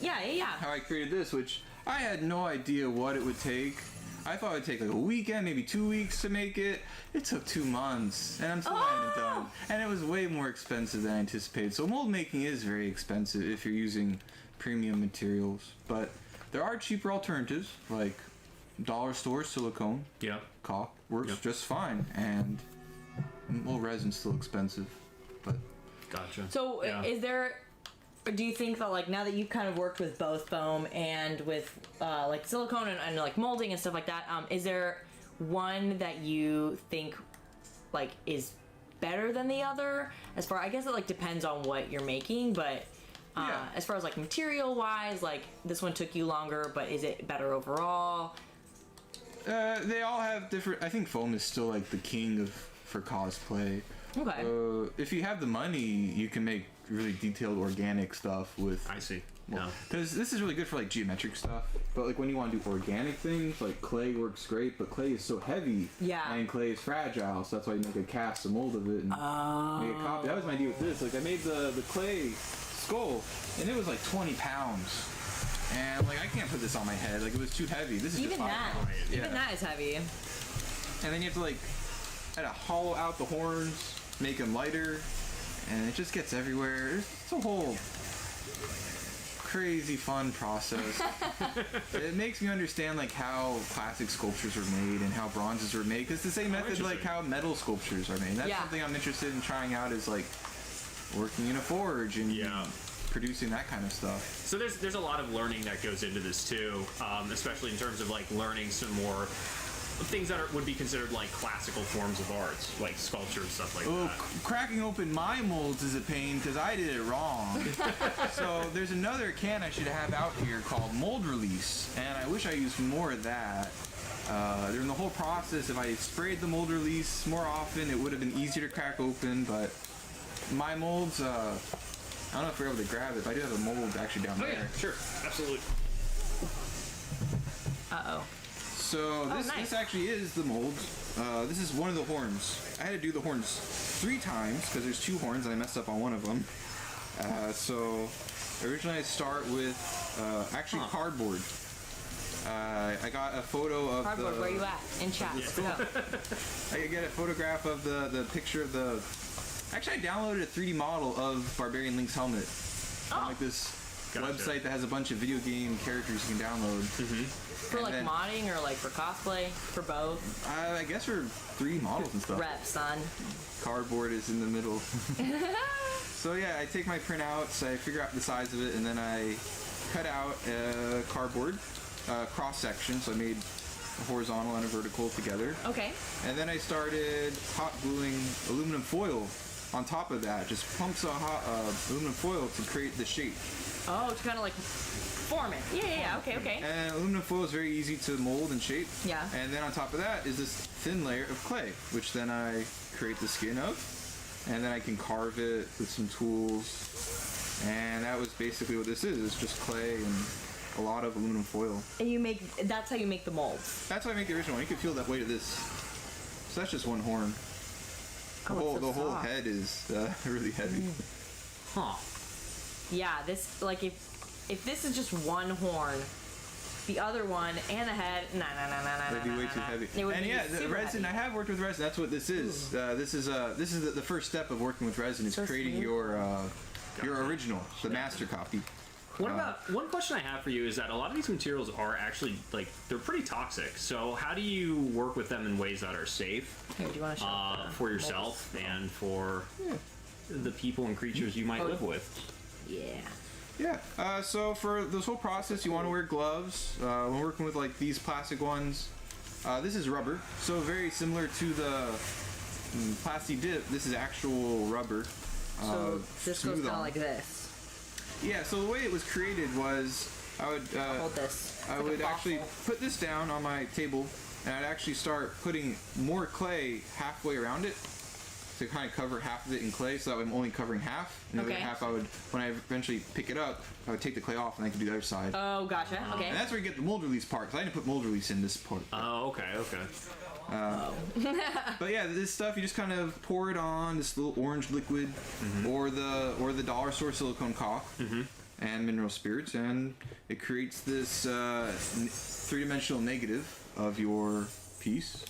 yeah. How I created this, which I had no idea what it would take. I thought it would take like a weekend, maybe 2 weeks to make it. It took 2 months, and I'm still not even done. And it was way more expensive than I anticipated. So mold making is very expensive if you're using premium materials. But there are cheaper alternatives, like dollar store silicone. Yeah. Caulk works just fine, and well, resin's still expensive, but Gotcha. So do you think that like now that you've kind of worked with both foam and with like silicone and like molding and stuff like that, is there one that you think like is better than the other? I guess it like depends on what you're making, but as far as like material wise, like this one took you longer, but is it better overall? They all have different. I think foam is still like the king for cosplay. Okay. If you have the money, you can make really detailed organic stuff with. I see. Well, because this is really good for like geometric stuff, but like when you want to do organic things, like clay works great, but clay is so heavy. Yeah. And clay is fragile, so that's why you make a cast, a mold of it, and make a copy. That was my idea with this. Like I made the clay skull, and it was like 20 pounds. And like I can't put this on my head, like it was too heavy. This is Even just that. Even that is heavy. And then you have to like try to hollow out the horns, make them lighter, and it just gets everywhere. It's a whole crazy fun process. It makes me understand like how classic sculptures were made and how bronzes were made. It's the same method like how metal sculptures are made. That's something I'm interested in trying out, is like working in a forge and producing that kind of stuff. So there's a lot of learning that goes into this too, especially in terms of like learning some more things that would be considered like classical forms of art, like sculpture and stuff like that. Cracking open my molds is a pain because I did it wrong. So there's another can I should have out here called Mold Release, and I wish I used more of that. During the whole process, if I sprayed the Mold Release more often, it would have been easier to crack open, but my molds, I don't know if we're able to grab it, but I do have a mold actually down there. Yeah, sure, absolutely. Uh-oh. So this actually is the mold. This is one of the horns. I had to do the horns 3 times because there's 2 horns and I messed up on one of them. So originally I start with actually cardboard. I got a photo of Cardboard, where you at? In chat. Let's go. I get a photograph of the picture of the. Actually, I downloaded a 3D model of Barbarian Link's helmet on like this website that has a bunch of video game characters you can download. For like modding or like for cosplay? For both? I guess for 3D models and stuff. Rep, son. Cardboard is in the middle. So yeah, I take my printouts, I figure out the size of it, and then I cut out a cardboard cross section. So I made a horizontal and a vertical together. Okay. And then I started hot gluing aluminum foil on top of that. Just pumps of hot aluminum foil to create the shape. Oh, to kind of like form it. Yeah. Okay. And aluminum foil is very easy to mold and shape. Yeah. And then on top of that is this thin layer of clay, which then I create the skin of. And then I can carve it with some tools. And that was basically what this is. It's just clay and a lot of aluminum foil. And that's how you make the molds. That's how I make the original one. You can feel that weight of this. So that's just one horn. The whole head is really heavy. Huh. Yeah, this, like, if this is just one horn, the other one and a head, That'd be way too heavy. And yeah, the resin. Heavy. I have worked with resin. That's what this is. This is the first step of working with resin. Is So creating smooth. your original, the master copy. What about one question I have for you is that a lot of these materials are actually like they're pretty toxic. So how do you work with them in ways that are safe Here, do you want to show for yourself and for the people and creatures you might live with? Yeah. Yeah. So for this whole process, you want to wear gloves. When working with like these plastic ones, this is rubber, so very similar to the plastic dip. This is actual rubber. So this goes smooth kind of on. like this. Yeah. So the way it was created was I would Hold this. It's I like a would actually waffle. put this down on my table, and I'd actually start putting more clay halfway around it to kind of cover half of it in clay, so that I'm only covering half. And the other Okay. half, I would, when I eventually pick it up, I would take the clay off, and I could do the other side. Oh, gotcha. Okay. And that's where you get the mold release part, because I didn't put mold release in this part. Oh, okay. But yeah, this stuff you just kind of pour it on this little orange liquid, or the dollar store silicone caulk, and mineral spirits, and it creates this 3-dimensional negative of your piece.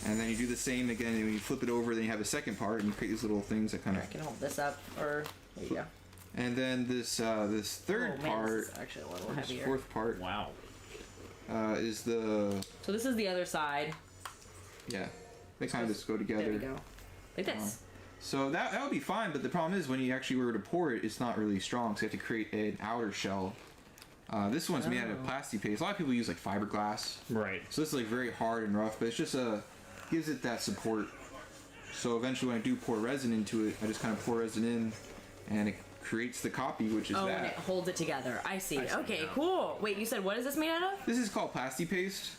And then you do the same again, and when you flip it over, then you have a second part, and you create these little things that kind I of. can hold this up, or there you go. And then this third Oh, man, part, this is actually a little this heavier. fourth part, Wow. is the So this is the other side. they kind of just go together. There we go. Like this. So that would be fine, but the problem is when you actually were to pour it, it's not really strong, so you have to create an outer shell. This one's made out of plastic paste. A lot of people use like fiberglass. Right. So this is like very hard and rough, but it's just gives it that support. So eventually when I do pour resin into it, I just kind of pour resin in, and it creates the copy, which is Oh, that. and it holds it together. I see. I see, Okay, yeah. cool. Wait, you said what is this made out of? This is called plasti paste.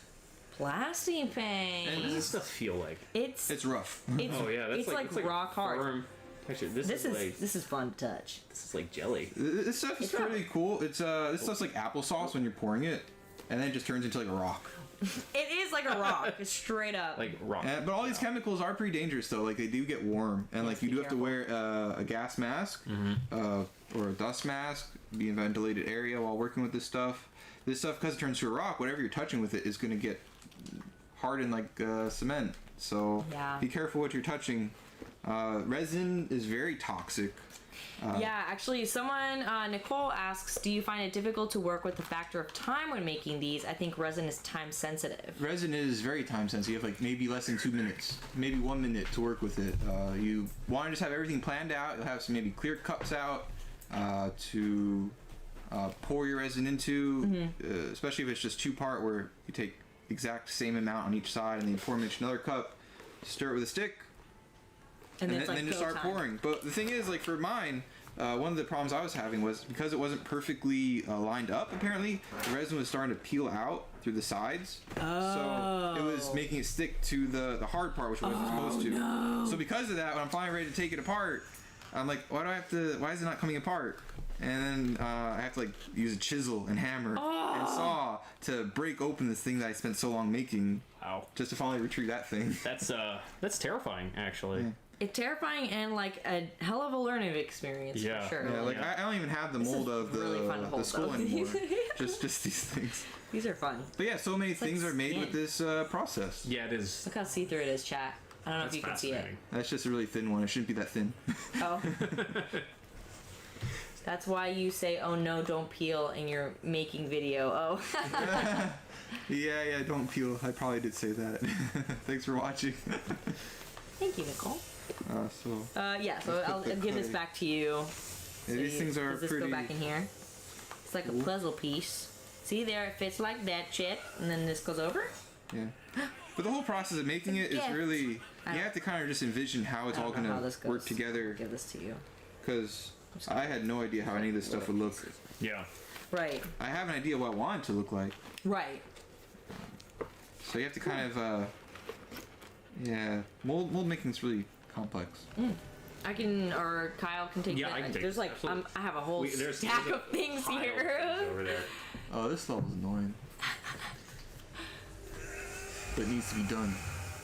Plastic paint. What does this stuff feel like? It's It's rough. Oh yeah, that's it's like rock hard. firm. Actually, This is fun to touch. this is like jelly. This stuff is It's not- really cool. It's this stuff's like applesauce when you're pouring it, and then it just turns into like a rock. It is like a rock. It's straight up. Like rock. But all these chemicals are pretty dangerous though. Like they do get warm, and like you be do have to careful. wear a gas mask or a dust mask, be in a ventilated area while working with this stuff. This stuff, because it turns to a rock, whatever you're touching with it is going to get hardened like cement. So Yeah. be careful what you're touching. Resin is very toxic. Yeah, actually, someone, Nicole asks, do you find it difficult to work with the factor of time when making these? I think resin is time sensitive. Resin is very time sensitive. You have like maybe less than 2 minutes, maybe 1 minute to work with it. You want to just have everything planned out. You'll have some maybe clear cups out, to pour your resin into, especially if it's just two-part where you take exact same amount on each side and then you pour them into another cup, stir it with a stick, and then just start pouring. But the thing is, like for mine, one of the problems I was having was because it wasn't perfectly lined up, apparently, the resin was starting to peel out through the sides. So it was making it stick to the hard part, which it wasn't supposed to. No. So because of that, when I'm finally ready to take it apart, I'm like, why is it not coming apart? And then I have to like use a chisel and hammer and saw to break open this thing that I spent so long making. Wow. Just to finally retrieve that thing. That's terrifying, actually. Yeah. It's terrifying and like a hell of a learning experience for sure. Yeah, like I don't even have the mold of the school anymore. just these things. These are fun. But yeah, so many things are made with this process. Yeah, it is. Look how see-through it is, chat. I don't know if you can see it. That's just a really thin one. It shouldn't be that thin. Oh. That's why you say, "Oh no, don't peel" in your making video. Oh. Yeah, don't peel. I probably did say that. Thanks for watching. Thank you, Nicole. So I'll give this back to you. Yeah, these things are does this pretty. go back in here? It's like a puzzle piece. See there, it fits like that, Chip, and then this goes over. Yeah. But the whole process of making it is really. You have to kind of just envision how it's all gonna work together. I'll give this to you. Because I had no idea how any of this stuff would look. Yeah. Right. I have an idea what I want it to look like. Right. So you have to kind of, mold making's really complex. I can, or Kyle can take. Yeah, I can take. There's like, I have a whole stack of things here. Over there. Oh, this level's annoying. But it needs to be done.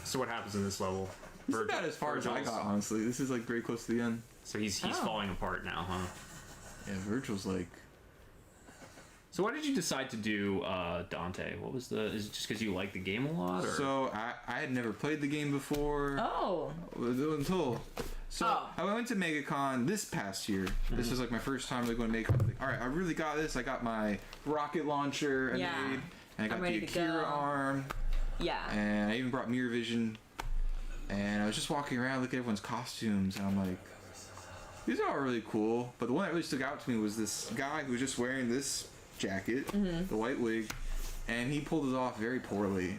So what happens in this level? This is about as far as I got, honestly. This is like very close to the end. So he's falling apart now, huh? Yeah, Virgil's like. So why did you decide to do Dante? What was is it just because you like the game a lot? Or? So I had never played the game before. Oh. I went to MegaCon this past year. This was like my first time like going to MegaCon. Like, all right, I really got this. I got my rocket launcher made, and I got the Akira arm. Yeah. And I even brought mirror vision. And I was just walking around looking at everyone's costumes, and I'm like, these are all really cool. But the one that really stuck out to me was this guy who was just wearing this jacket, the white wig, and he pulled it off very poorly.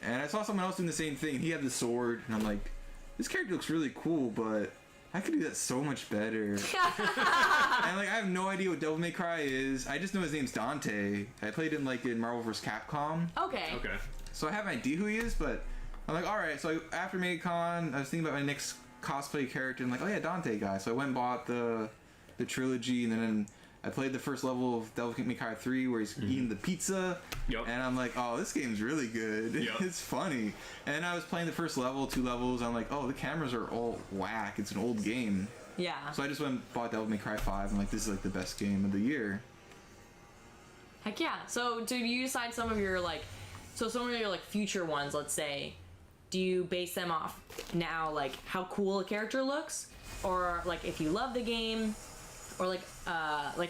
And I saw someone else doing the same thing. He had the sword, and I'm like, this character looks really cool, but I could do that so much better. And like, I have no idea what Devil May Cry is. I just know his name's Dante. I played him like in Marvel vs. Capcom. Okay. So I have an idea who he is, but I'm like, all right. So after MegaCon, I was thinking about my next cosplay character. And I'm like, oh yeah, Dante guy. So I went and bought the trilogy, and then I played the first level of Devil May Cry 3 where he's eating the pizza. Yep. And I'm like, oh, this game's really good. Yep. It's funny. And then I was playing the first level, 2 levels. I'm like, oh, the cameras are all whack. It's an old game. Yeah. So I just went and bought Devil May Cry 5. I'm like, this is like the best game of the year. Heck yeah. So do you decide some of your future ones, let's say, do you base them off now like how cool a character looks, or like if you love the game, or like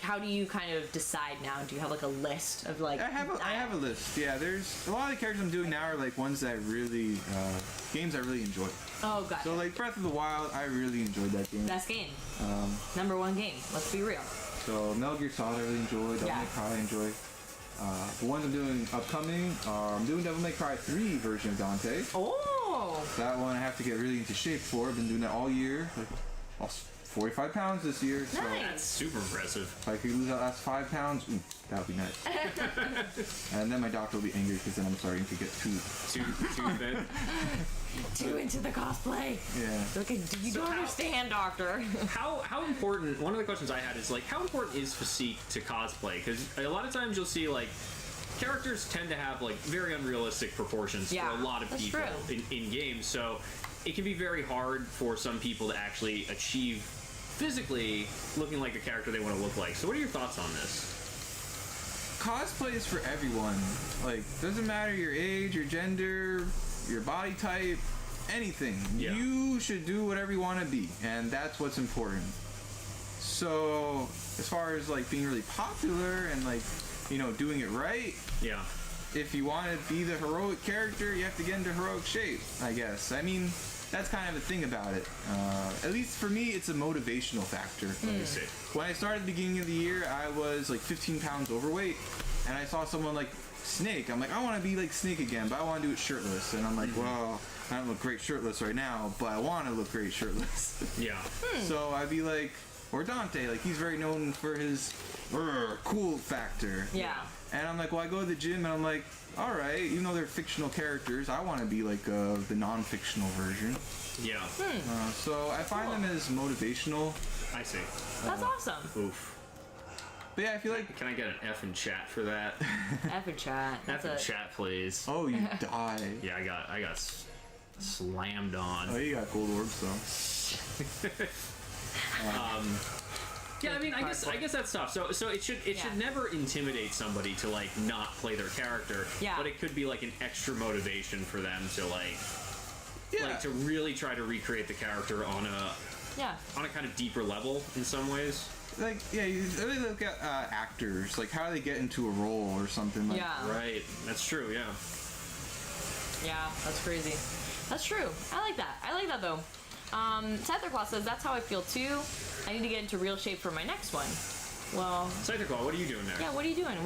how do you kind of decide now? Do you have like a list of like? I have a list. Yeah, there's a lot of the characters I'm doing now are like ones that I really games I really enjoy. Oh god. So like Breath of the Wild, I really enjoyed that game. Best game. Number 1 game. Let's be real. So Metal Gear Solid I really enjoyed. Devil May Cry I enjoy. The ones I'm doing upcoming, I'm doing Devil May Cry 3 version of Dante. Oh! That one I have to get really into shape for. I've been doing that all year. Like, lost 45 pounds this year. So Nice. That's super impressive. if I could lose that last 5 pounds, that would be nice. And then my doctor will be angry because then I'm starting to get too thin. Too into the cosplay. Yeah. Okay, you don't understand, doctor. How important? One of the questions I had is like, how important is physique to cosplay? Because a lot of times you'll see like characters tend to have like very unrealistic proportions for a lot of people in games. So it can be very hard for some people to actually achieve physically looking like the character they want to look like. So what are your thoughts on this? Cosplay is for everyone. Like, doesn't matter your age, your gender, your body type, anything. Yeah. You should do whatever you want to be, and that's what's important. So, as far as like being really popular and like, you know, doing it right, Yeah. if you want to be the heroic character, you have to get into heroic shape, I guess. I mean, that's kind of the thing about it. At least for me, it's a motivational factor. When I started at the beginning of the year, I was like 15 pounds overweight, and I saw someone like Snake. I'm like, I want to be like Snake again, but I want to do it shirtless. And I'm like, well, I don't look great shirtless right now, but I want to look great shirtless. Yeah. So I'd be like, or Dante, like he's very known for his cool factor. Yeah. And I'm like, well, I go to the gym and I'm like, all right, even though they're fictional characters, I want to be like the non-fictional version. Yeah. So I find them as motivational. I see. That's awesome. Oof. But yeah, I feel like... Can I get an F in chat for that? F in chat. F in chat, please. Oh, you die. Yeah, I got slammed on. Oh, you got gold orbs, though. Yeah, I mean, I guess that's tough. So it should never intimidate somebody to like not play their character. Yeah. But it could be like an extra motivation for them to like to really try to recreate the character on a kind of deeper level in some ways. Like, yeah, you really look at actors, like how they get into a role or something. Like, Yeah. Right. That's true. Yeah. Yeah, that's crazy. That's true. I like that though. Scyther says, that's how I feel too. I need to get into real shape for my next one. Well, Scyther, what are you doing there? yeah, what are you doing?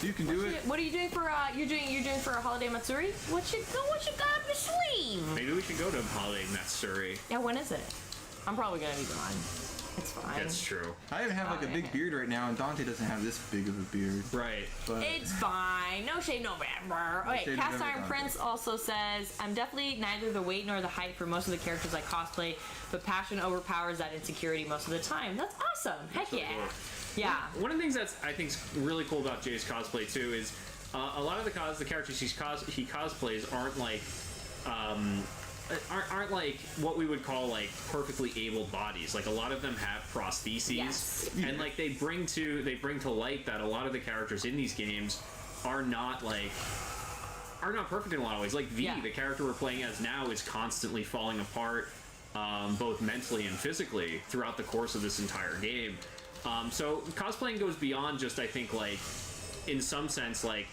You can do it. What are you doing for you're doing for a holiday Matsuri? What you got up your sleeve? Maybe we should go to Holiday Matsuri. Yeah, when is it? I'm probably gonna be gone. It's fine. That's true. I even have like a big beard right now, and Dante doesn't have this big of a beard. Right. But It's fine. No shade November. Okay, shade Cast November, Iron Dante. Prince also says, I'm definitely neither the weight nor the height for most of the characters I cosplay, but passion overpowers that insecurity most of the time. That's awesome. Heck yeah. cool. Yeah. One of the things that's I think is really cool about Jay's cosplay too is a lot of the characters he cosplays aren't like aren't like what we would call like perfectly able bodies. Like a lot of them have prostheses, Yes. and like they bring to light that a lot of the characters in these games are not perfect in a lot of ways. Like V, the character we're playing as now, is constantly falling apart, both mentally and physically throughout the course of this entire game. So cosplaying goes beyond just, I think, like in some sense, like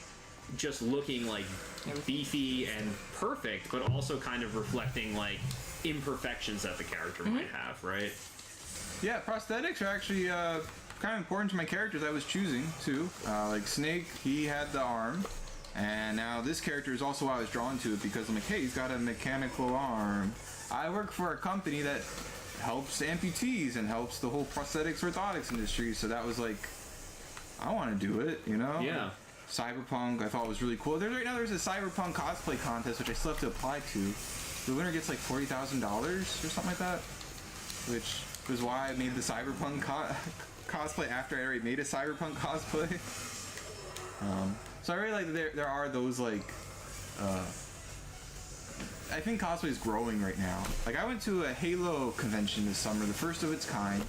just looking like beefy and perfect, but also kind of reflecting like imperfections that the character might have, right? yeah, prosthetics are actually kind of important to my characters I was choosing too. Like Snake, he had the arm, and now this character is also why I was drawn to it, because I'm like, hey, he's got a mechanical arm. I work for a company that helps amputees and helps the whole prosthetics orthotics industry, so that was like, I want to do it, you know? Yeah. Cyberpunk, I thought was really cool. Right now there's a Cyberpunk cosplay contest, which I still have to apply to. The winner gets like $40,000 or something like that, which was why I made the Cyberpunk cosplay after I already made a Cyberpunk cosplay. So I really like that there are those like, I think cosplay is growing right now. Like I went to a Halo convention this summer, the first of its kind,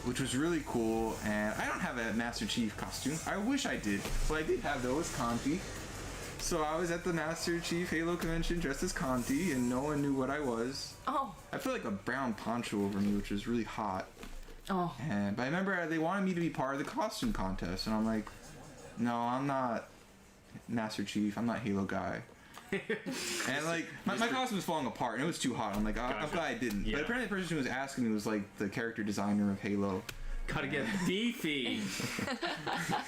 which was really cool, and I don't have a Master Chief costume. I wish I did, but I did have those Conti. So I was at the Master Chief Halo convention dressed as Conti, and no one knew what I was. Oh. I feel like a brown poncho over me, which was really hot. Oh. But I remember they wanted me to be part of the costume contest, and I'm like, no, I'm not Master Chief. I'm not Halo guy. And like my costume was falling apart and it was too hot. I'm like, I'm glad I didn't. Yeah. But apparently the person who was asking me was like the character designer of Halo. Gotta get beefy.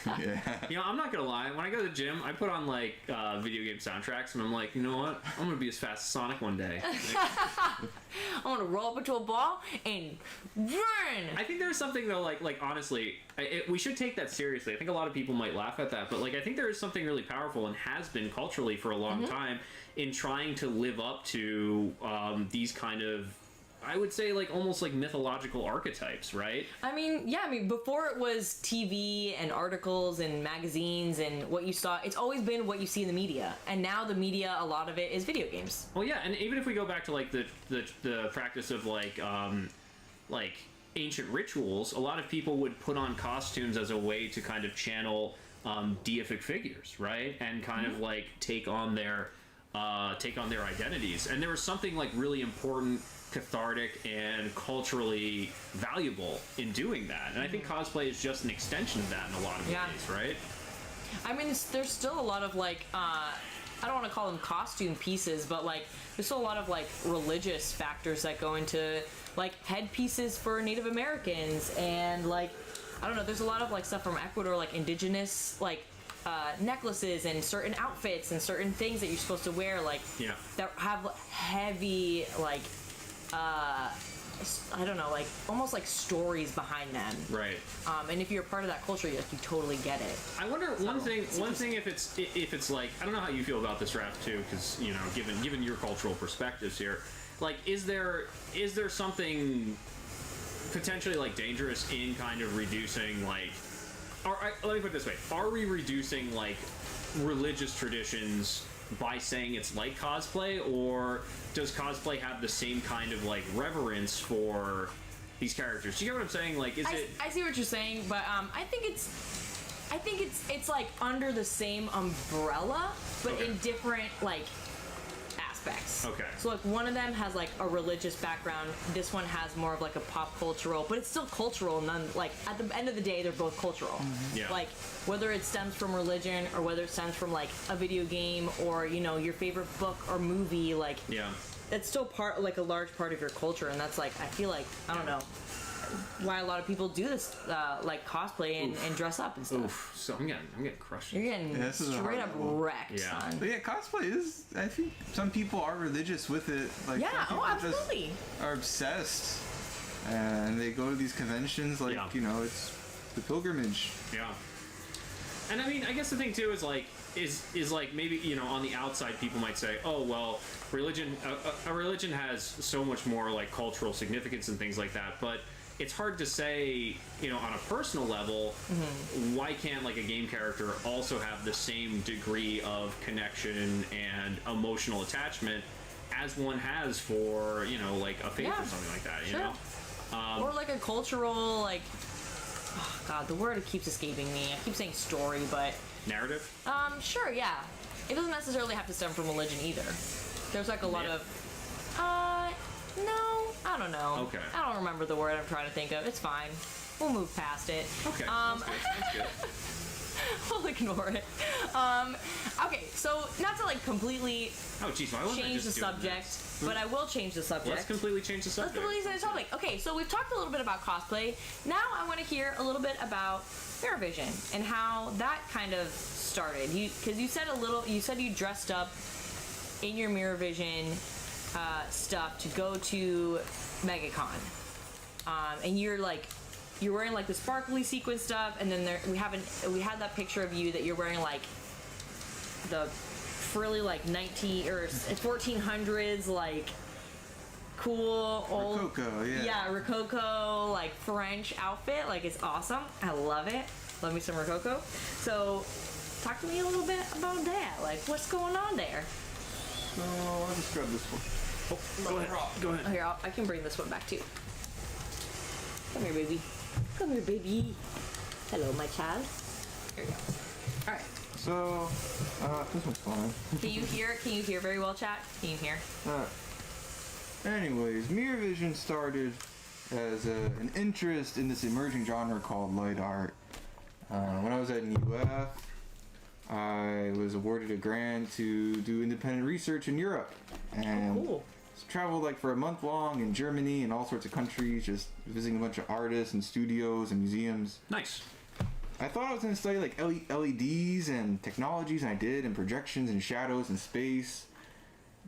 Yeah. You know, I'm not gonna lie. When I go to the gym, I put on like video game soundtracks, and I'm like, you know what? I'm gonna be as fast as Sonic one day. I want to roll up into a ball and run. I think there's something though, like honestly, we should take that seriously. I think a lot of people might laugh at that, but like I think there is something really powerful and has been culturally for a long time in trying to live up to these kind of, I would say, like almost like mythological archetypes, right? I mean, before it was TV and articles and magazines and what you saw, it's always been what you see in the media. And now the media, a lot of it is video games. Well, yeah, and even if we go back to like the practice of like ancient rituals, a lot of people would put on costumes as a way to kind of channel deific figures, right? And kind of like take on their identities. And there was something like really important, cathartic, and culturally valuable in doing that. And I think cosplay is just an extension of that in a lot of ways, right? I mean, there's still a lot of like, I don't want to call them costume pieces, but like, there's still a lot of like religious factors that go into like headpieces for Native Americans, and like, I don't know, there's a lot of like stuff from Ecuador, like indigenous like necklaces and certain outfits and certain things that you're supposed to wear, like that have heavy like I don't know, like almost like stories behind them. Right. And if you're a part of that culture, you totally get it. I wonder one thing if it's like, I don't know how you feel about this, Raph, too, because you know, given your cultural perspectives here, like is there something potentially like dangerous in kind of reducing like, let me put it this way: are we reducing like religious traditions by saying it's like cosplay, or does cosplay have the same kind of like reverence for these characters? Do you get what I'm saying? Like, I see what you're saying, but I think it's like under the same umbrella, but in different like aspects. Okay. So like one of them has like a religious background. This one has more of like a pop cultural, but it's still cultural. None like at the end of the day, they're both cultural. Mm-hmm. Yeah. Like whether it stems from religion or whether it stems from like a video game or you know your favorite book or movie, like it's still like a large part of your culture, and that's like I feel like I don't know why a lot of people do this like cosplay and dress up and stuff. Oof. So I'm getting crushed. You're getting straight up wrecked, son. But yeah, cosplay is, I think some people are religious with it. Like absolutely. Are obsessed, and they go to these conventions like you know, it's the pilgrimage. Yeah. And I mean, I guess the thing too is like like maybe, you know, on the outside people might say, oh well, religion a religion has so much more like cultural significance and things like that, but it's hard to say, you know, on a personal level, why can't like a game character also have the same degree of connection and emotional attachment as one has for, you know, like a faith or something like that, you know? Or like a cultural, like, oh god, the word keeps escaping me. I keep saying story, but narrative? Sure, yeah. It doesn't necessarily have to stem from religion either. There's like a lot of, no, I don't know. Okay. I don't remember the word I'm trying to think of. It's fine. We'll move past it. Okay. That's good. We'll ignore it. Okay, so not to like completely change the subject, but I will change the subject. Let's completely change the subject. Okay, so we've talked a little bit about cosplay. Now I want to hear a little bit about Mirrorvision and how that kind of started. Because you said you dressed up in your Mirrorvision stuff to go to MegaCon, and you're wearing like the sparkly sequin stuff, and then we had that picture of you that you're wearing like the frilly like 1400s like cool old Rococo like French outfit. Like it's awesome. I love it. Love me some Rococo. So talk to me a little bit about that. Like what's going on there? So I'll just grab this one. Oh, go ahead. Oh, here, I can bring this one back too. Come here, baby. Come here, baby. Hello, my child. Here we go. All right. So, this one's fine. Can you hear very well, chat? Can you hear? Anyways, Mirrorvision started as an interest in this emerging genre called light art. When I was at UF, I was awarded a grant to do independent research in Europe, and cool. Traveled like for a month long in Germany and all sorts of countries, just visiting a bunch of artists and studios and museums. Nice. I thought I was going to study like LEDs and technologies, and I did, and projections and shadows and space.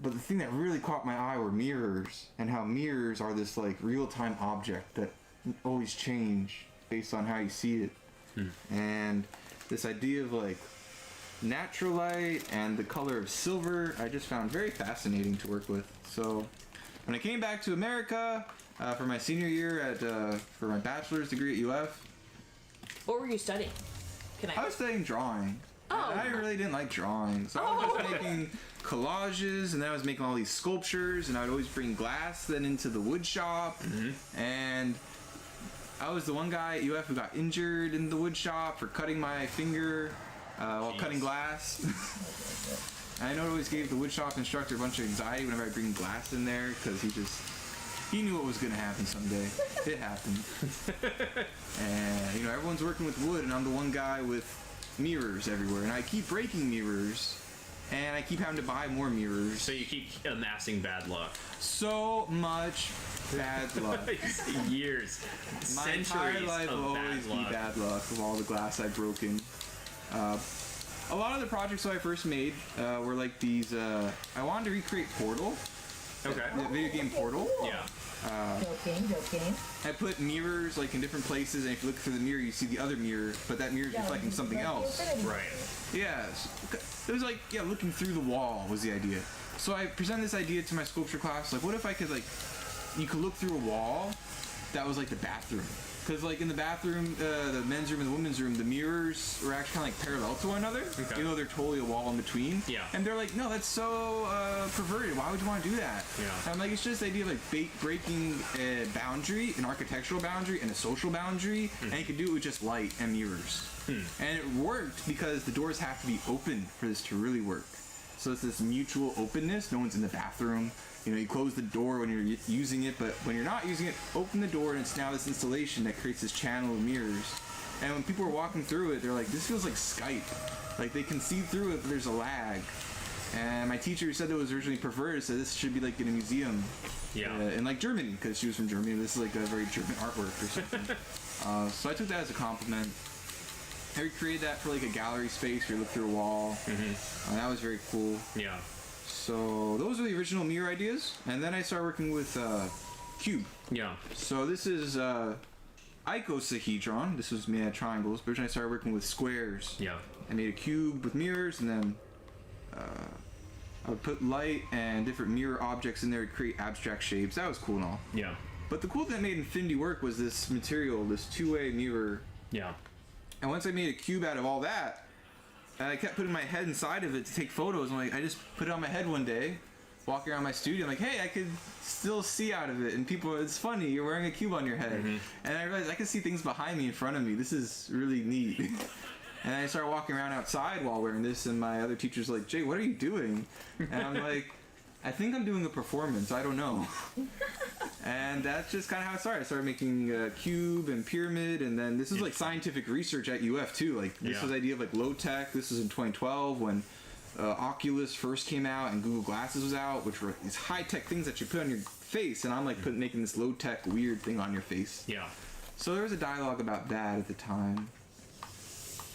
But the thing that really caught my eye were mirrors, and how mirrors are this like real-time object that always change based on how you see it. And this idea of like natural light and the color of silver, I just found very fascinating to work with. So when I came back to America for my senior year for my bachelor's degree at UF. What were you studying? I was studying drawing. Oh. I really didn't like drawing, so I was just making collages, and then I was making all these sculptures, and I would always bring glass then into the wood shop, and I was the one guy at UF who got injured in the wood shop for cutting my finger while cutting glass. I know it always gave the woodshop instructor a bunch of anxiety whenever I bring glass in there, because he knew what was going to happen someday. It happened. And, you know, everyone's working with wood, and I'm the one guy with mirrors everywhere, and I keep breaking mirrors, and I keep having to buy more mirrors. So you keep amassing bad luck. So much bad luck. Years, My centuries entire life of will bad always luck. be bad luck of all the glass I've broken. A lot of the projects that I first made were like these. I wanted to recreate Portal, Okay. the video game Portal. Yeah. Joking. I put mirrors like in different places, and if you look through the mirror, you see the other mirror, but that mirror is reflecting something else. Right. Yeah, it was like looking through the wall was the idea. So I presented this idea to my sculpture class. Like, what if I could you could look through a wall that was like the bathroom. Because like in the bathroom, the men's room and the women's room, the mirrors were actually kind of like parallel to one another. Okay. You know, they're totally a wall in between. Yeah. And they're like, no, that's so perverted. Why would you want to do that? Yeah. And I'm like, it's just the idea of like breaking a boundary, an architectural boundary and a social boundary, and you can do it with just light and mirrors. And it worked because the doors have to be open for this to really work. So it's this mutual openness. No one's in the bathroom. You know, you close the door when you're using it, but when you're not using it, open the door, and it's now this installation that creates this channel of mirrors. And when people are walking through it, they're like, this feels like Skype. Like, they can see through it, but there's a lag. And my teacher, who said it was originally perverted, said this should be like in a museum. Yeah. In like Germany, because she was from Germany. This is like a very German artwork or something. So I took that as a compliment. I recreated that for like a gallery space where you look through a wall. That was very cool. Yeah. So those are the original mirror ideas, and then I started working with cube. Yeah. So this is icosahedron. This was made out of triangles, but originally I started working with squares. Yeah. I made a cube with mirrors, and then I would put light and different mirror objects in there to create abstract shapes. That was cool and all. Yeah. But the cool thing that made Infinity work was this material, this two-way mirror. Yeah. And once I made a cube out of all that, and I kept putting my head inside of it to take photos. I'm like, I just put it on my head one day, walking around my studio. I'm like, hey, I could still see out of it. And people, it's funny, you're wearing a cube on your head. And I realized I can see things behind me, in front of me. This is really neat. And I started walking around outside while wearing this, and my other teacher's like, Jay, what are you doing? And I'm like, I think I'm doing a performance. I don't know. And that's just kind of how it started. I started making cube and pyramid, and then this is like scientific research at UF too. Like this was the idea of like low tech. This was in 2012 when Oculus first came out and Google Glasses was out, which were these high tech things that you put on your face, and I'm like making this low tech weird thing on your face. Yeah. So there was a dialogue about that at the time.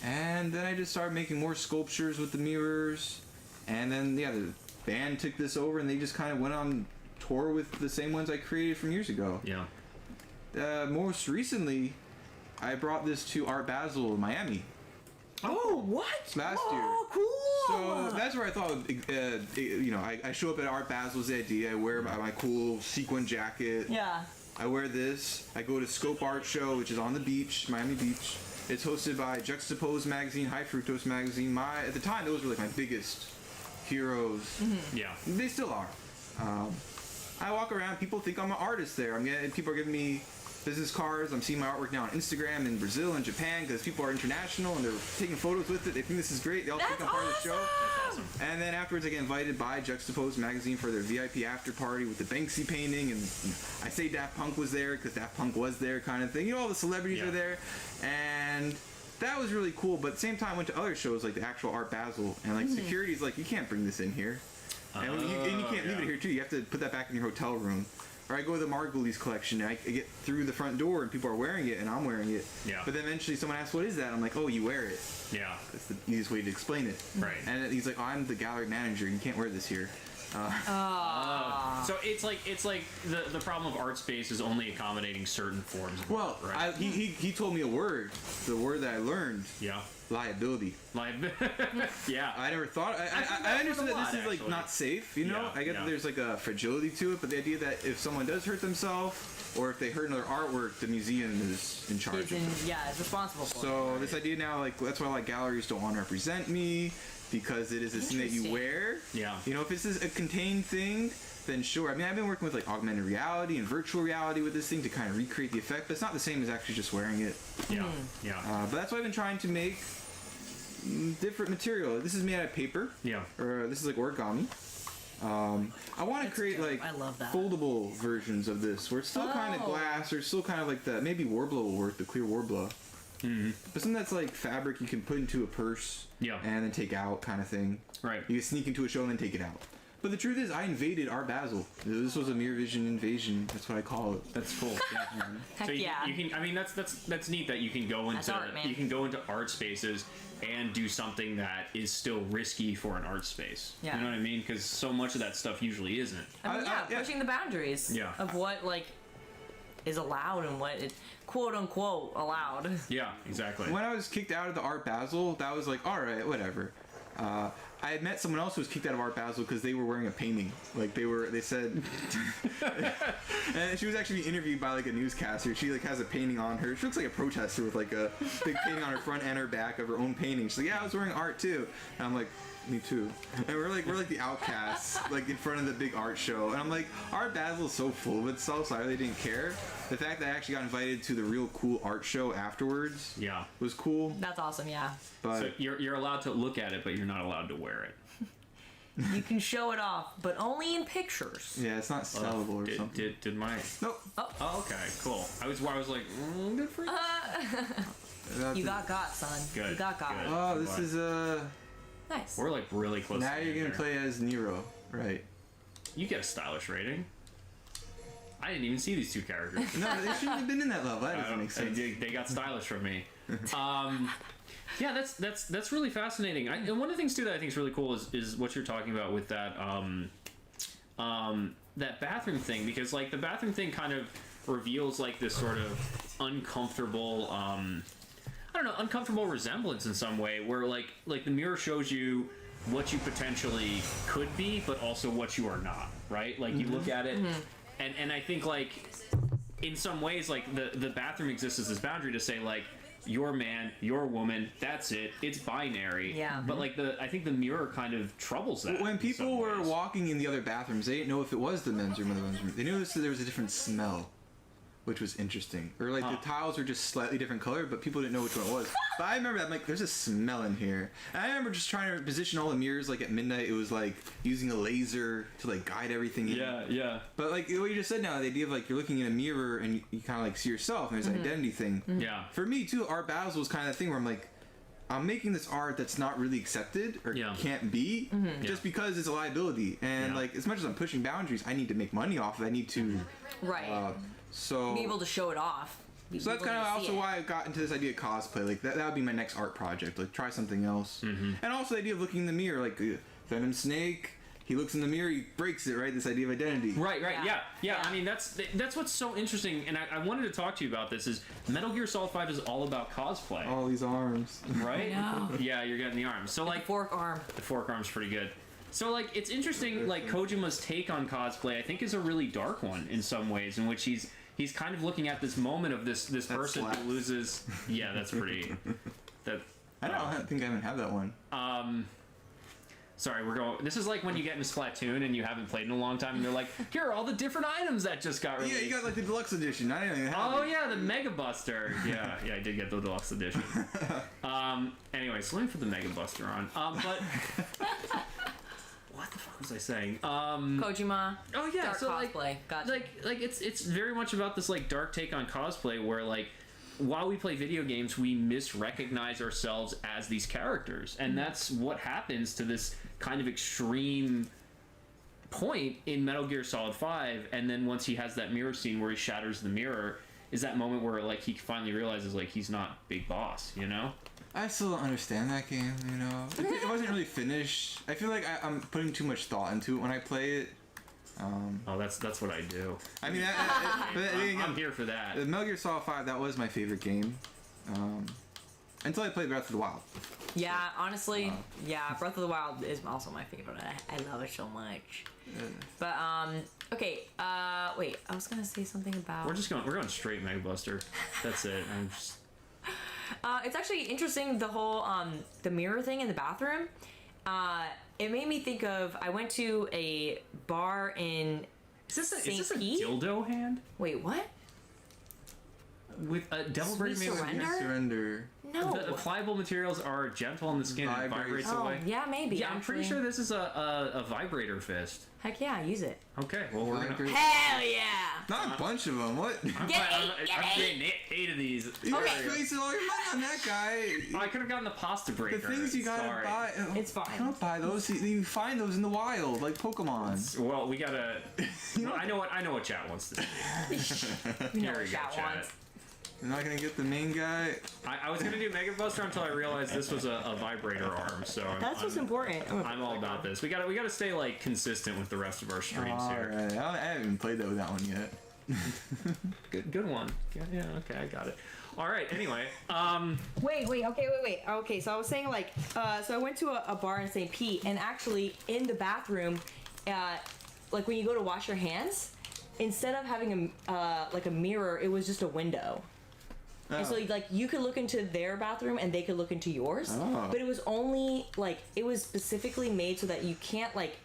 And then I just started making more sculptures with the mirrors, and then the band took this over, and they just kind of went on tour with the same ones I created from years ago. Yeah. Most recently, I brought this to Art Basel in Miami. Oh, what? Last year. Oh, cool. So that's where I thought, I show up at Art Basel's idea. I wear my cool sequin jacket. Yeah. I wear this. I go to Scope Art Show, which is on the beach, Miami Beach. It's hosted by Juxtapose magazine, High Fructose magazine. At the time, those were like my biggest heroes. Yeah. They still are. I walk around. People think I'm an artist there. People are giving me business cards. I'm seeing my artwork now on Instagram in Brazil and Japan because people are international and they're taking photos with it. They think this is great. They all think I'm part of the show. That's awesome. And then afterwards, I get invited by Juxtapose magazine for their VIP after party with the Banksy painting, and I say Daft Punk was there because Daft Punk was there, kind of thing. All the celebrities are there, and that was really cool. But at the same time, I went to other shows like the actual Art Basel, and like security's like, you can't bring this in here, and you can't leave it here too. You have to put that back in your hotel room. Or I go to the Margulies collection, and I get through the front door, and people are wearing it, and I'm wearing it. Yeah. But then eventually someone asks, what is that? I'm like, oh, you wear it. Yeah. That's the easiest way to explain it. Right. And he's like, oh, I'm the gallery manager. You can't wear this here. So it's like the problem of art space is only accommodating certain forms of Well, art, right? he told me a word, the word that I learned, Yeah. liability. Yeah. I never thought, I that's understood a that this lot, is like actually. not safe, you know? Yeah, I get that there's like a fragility to it, but the idea that if someone does hurt themselves, or if they hurt another artwork, the museum is in charge. Is responsible for it. So this idea now, like, that's why like galleries don't want to represent me, because it is this thing that you Interesting. wear. Yeah. You know, if this is a contained thing, then sure. I mean, I've been working with like augmented reality and virtual reality with this thing to kind of recreate the effect, but it's not the same as actually just wearing it. Yeah. Yeah. But that's why I've been trying to make different material. This is made out of paper. Yeah. Or this is like origami. I want to create dope. like I love that. foldable versions of this, where it's still kind of glass, or it's still kind of like the maybe Warbler will work, the clear Warbler. But something that's like fabric you can put into a purse, Yeah. and then take out, kind of thing. Right. You can sneak into a show and then take it out. But the truth is, I invaded Art Basel. This was a Mirror Vision invasion. That's what I call it. That's cool. Yeah. Heck So you, yeah. you can. I mean, that's neat that you can go That's into art, man. you can go into art spaces and do something that is still risky for an art space. Yeah. You know what I mean? Because so much of that stuff usually isn't. I mean, yeah, pushing the boundaries Yeah. of what like is allowed and what is quote unquote allowed. Yeah. Exactly. When I was kicked out of the Art Basel, that was like, all right, whatever. I had met someone else who was kicked out of Art Basel because they were wearing a painting. Like they said, and she was actually being interviewed by like a newscaster. She like has a painting on her. She looks like a protester with like a big painting on her front and her back of her own painting. She's like, yeah, I was wearing art too. And I'm like, me too. And we're like the outcasts, like in front of the big art show. And I'm like, Art Basel is so full of itself, so I really didn't care. The fact that I actually got invited to the real cool art show afterwards, Yeah. was cool. That's awesome. Yeah, But So you're allowed to look at it, but you're not allowed to wear it. you can show it off, but only in pictures. yeah, it's not sellable or something. Did my? Nope. Oh, okay, cool. I was like, good for you. That's You it. got son. Good, You got. good. Oh, this is Nice. We're like really close. now to you're the gonna end play as Nero, right? You get a stylish rating. I didn't even see these two characters. No, they shouldn't have been in that level. That doesn't make sense. They got stylish from me. Yeah, that's really fascinating. And one of the things too that I think is really cool is what you're talking about with that that bathroom thing, because like the bathroom thing kind of reveals like this sort of uncomfortable uncomfortable resemblance in some way, where like the mirror shows you what you potentially could be, but also what you are not, right? Like you look at it, and I think like in some ways like the bathroom exists as this boundary to say like you're man, you're woman, that's it, it's binary. Yeah. But like I think the mirror kind of troubles that. When in people some were ways. walking in the other bathrooms, they didn't know if it was the men's room or the women's room. They noticed that there was a different smell, which was interesting. Or like the tiles were just slightly different color, but people didn't know which one it was. But I remember that, I'm like, there's a smell in here. And I remember just trying to position all the mirrors like at midnight. It was like using a laser to like guide everything in. Yeah. But like what you just said now, the idea of like you're looking in a mirror and you kind of like see yourself, and there's an identity thing. Yeah. For me too, Art Basel was kind of the thing where I'm like, I'm making this art that's not really accepted or Yeah. can't be just because it's a liability. And Yeah. like as much as I'm pushing boundaries, I need to make money off it. I need to Right. so Be able to show it off. so that's kind of also why I got into this idea of cosplay. Like that would be my next art project. Like try something else. And also the idea of looking in the mirror, like Venom Snake. He looks in the mirror, he breaks it, right? This idea of identity. Right, Yeah. yeah. I mean, that's what's so interesting, and I wanted to talk to you about this. Is Metal Gear Solid 5 is all about cosplay, All these arms. right? I know. Yeah, you're getting the arms. So like, Fork arm. the fork arm's pretty good. So like, it's interesting. Like Kojima's take on cosplay, I think, is a really dark one in some ways, in which he's kind of looking at this moment of this person slaps. who loses. Yeah, that's pretty. That. I think I even have that one. Sorry, we're going. This is like when you get into Splatoon and you haven't played in a long time, and they're like, "Here are all the different items that just got released." Yeah, you got like the deluxe edition. I didn't even have Oh it. yeah, the Mega Buster. Yeah, I did get the deluxe edition. Anyway, so let me put the Mega Buster on. But what the fuck was I saying? Kojima. Oh yeah, Dark so cosplay. Gotcha. like it's very much about this like dark take on cosplay, where like while we play video games, we misrecognize ourselves as these characters, and that's what happens to this kind of extreme point in Metal Gear Solid 5. And then once he has that mirror scene where he shatters the mirror, is that moment where like he finally realizes like he's not Big Boss, you know? I still don't understand that game, you know? It wasn't really finished. I feel like I'm putting too much thought into it when I play it. Oh, that's what I do. I mean, I'm here for that. Metal Gear Solid 5, that was my favorite game. Until I played Breath of the Wild. Yeah, honestly, yeah, Breath of the Wild is also my favorite. I love it so much. But okay, wait, I was gonna say something about. We're going straight Mega Buster. That's it. I'm just. It's actually interesting, the whole the mirror thing in the bathroom. It made me think of, I went to a bar in Is this a St. Pete? dildo hand? Wait, what? with a devil bread made with Surrender? Surrender. No. the pliable materials are gentle on the skin and Vibrates. vibrates Oh, away. yeah, maybe. Yeah, I'm pretty actually. sure this is a vibrator fist. Heck yeah, use it. Okay, well we're gonna. Vibrate. Hell yeah! Not a bunch of them. What? I'm Get getting 8 of these. You're Okay. wasting all your money on that guy. Oh, I could have gotten the pasta The breaker. things you gotta Sorry. buy. It's fine. Don't buy those. You find those in the wild, like Pokemon. Well, we gotta. I know what chat wants to do. You know Here what we go, chat chat. wants. You're not gonna get the main guy. I was gonna do Mega Buster until I realized this was a vibrator arm. So That's what's important. I'm all about this. We gotta stay like consistent with the rest of our streams here. Alright, I haven't even played that with that one yet. Good one. Yeah, okay, I got it. All right. Anyway, Wait. Okay, so I was saying like, so I went to a bar in St. Pete, and actually in the bathroom, like when you go to wash your hands, instead of having like a mirror, it was just a window. And so like you could look into their bathroom and they could look into yours, Oh. but it was only like it was specifically made so that you can't like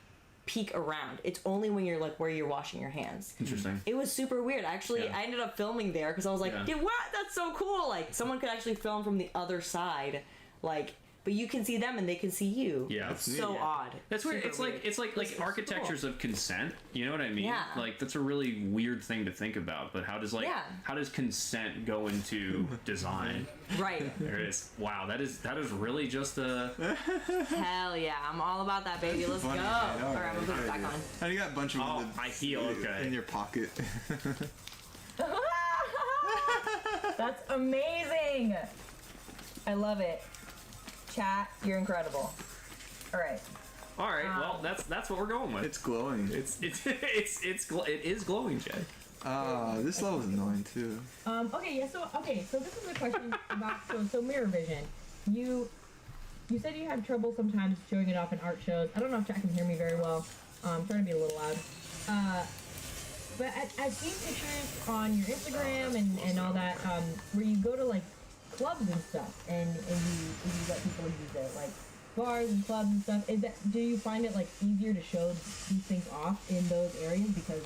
peek around. It's only when you're like where you're washing your hands. interesting. It was super weird. Actually, Yeah. I ended up filming there because I was like, Yeah. "Yeah, what? That's so cool!" Like someone could actually film from the other side, like, but you can see them and they can see you. Yeah. It's so odd. That's weird. Super It's like It's architectures of consent. You know what I mean? Yeah. Like that's a really weird thing to think about. But how does consent go into design? Right. There it is. Wow, that is really just a. Hell yeah, I'm all about that, baby. Let's go. Funny, All man. right, I'm gonna put it back on. And you got a bunch of Oh, them I feel okay. in your pocket. That's amazing. I love it. Chat, you're incredible. All right. All right. Well, that's what we're going with. It's glowing. It is glowing, Jay. This level's annoying too. Okay. So this is a question about so mirror vision. You said you had trouble sometimes showing it off in art shows. I don't know if chat can hear me very well. I'm trying to be a little loud. But I've seen pictures on your Instagram and all that where you go to like clubs and stuff and you let people use it like bars and clubs and stuff. Do you find it like easier to show these things off in those areas because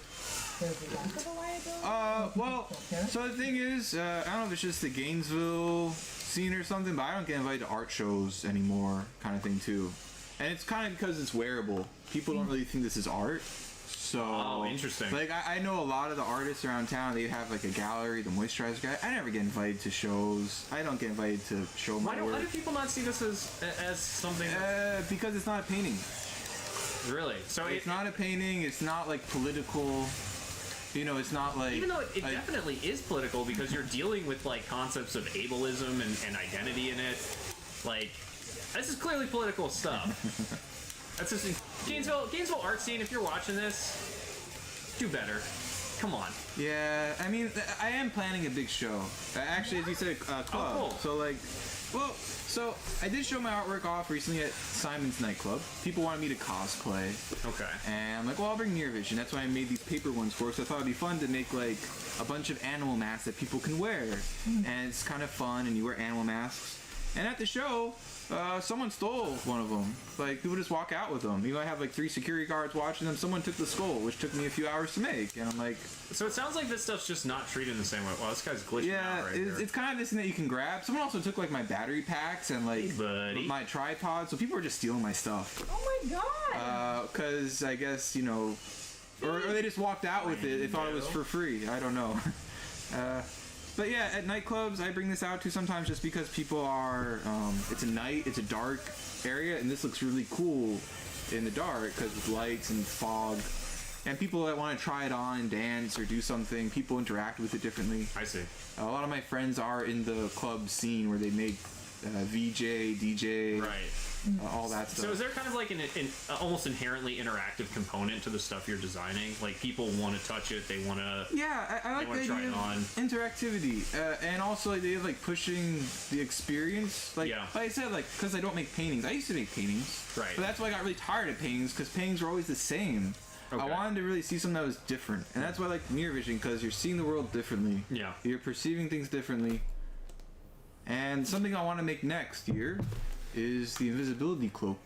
there's less of a liability? Well, so the thing is, I don't know if it's just the Gainesville scene or something, but I don't get invited to art shows anymore, kind of thing too. And it's kind of because it's wearable. People don't really think this is art. So, Oh, interesting. Like, I know a lot of the artists around town, they have like a gallery, the moisturizer guy. I never get invited to shows. I don't get invited to show my Why do work. people not see this as something? Because it's not a painting. Really? So It's not a painting. It's not like political. You know, it's not like. even though it like, definitely is political because you're dealing with like concepts of ableism and identity in it, like this is clearly political stuff. That's just Gainesville art scene. If you're watching this, do better. Come on. Yeah, I mean, I am planning a big show. Actually, as you said, club. cool. So like, well, so I did show my artwork off recently at Simon's nightclub. People wanted me to cosplay, Okay. and I'm like, well, I'll bring Near Vision. That's why I made these paper ones for. So I thought it'd be fun to make like a bunch of animal masks that people can wear, and it's kind of fun. And you wear animal masks. And at the show, someone stole one of them. Like, people just walk out with them. You know, I have like 3 security guards watching them. Someone took the skull, which took me a few hours to make. And I'm like, So it sounds like this stuff's just not treated the same way. Wow, this guy's glitching yeah, out right here. it's kind of this thing that you can grab. Someone also took like my battery packs and like Hey, buddy. my tripod. So people are just stealing my stuff. Oh my god! Because I guess, you know, or they just walked out with it. They thought it was for free. I don't know. But yeah, at nightclubs, I bring this out to sometimes just because people are, it's a night, it's a dark area, and this looks really cool in the dark because with lights and fog. And people that want to try it on and dance or do something, people interact with it differently. I see. A lot of my friends are in the club scene where they make VJ, DJ, Right. all that stuff. So is there kind of like an almost inherently interactive component to the stuff you're designing? Like people want to touch it, they want to. Yeah, I like wanna the try idea it on. of interactivity, and also the idea of like pushing the experience. Like, Yeah. like I said, like because I don't make paintings. I used to make paintings, Right. But that's why I got really tired of paintings because paintings were always the same. I Okay. wanted to really see something that was different, and that's why I like mirror vision because you're seeing the world differently. Yeah. You're perceiving things differently. And something I want to make next year is the invisibility cloak,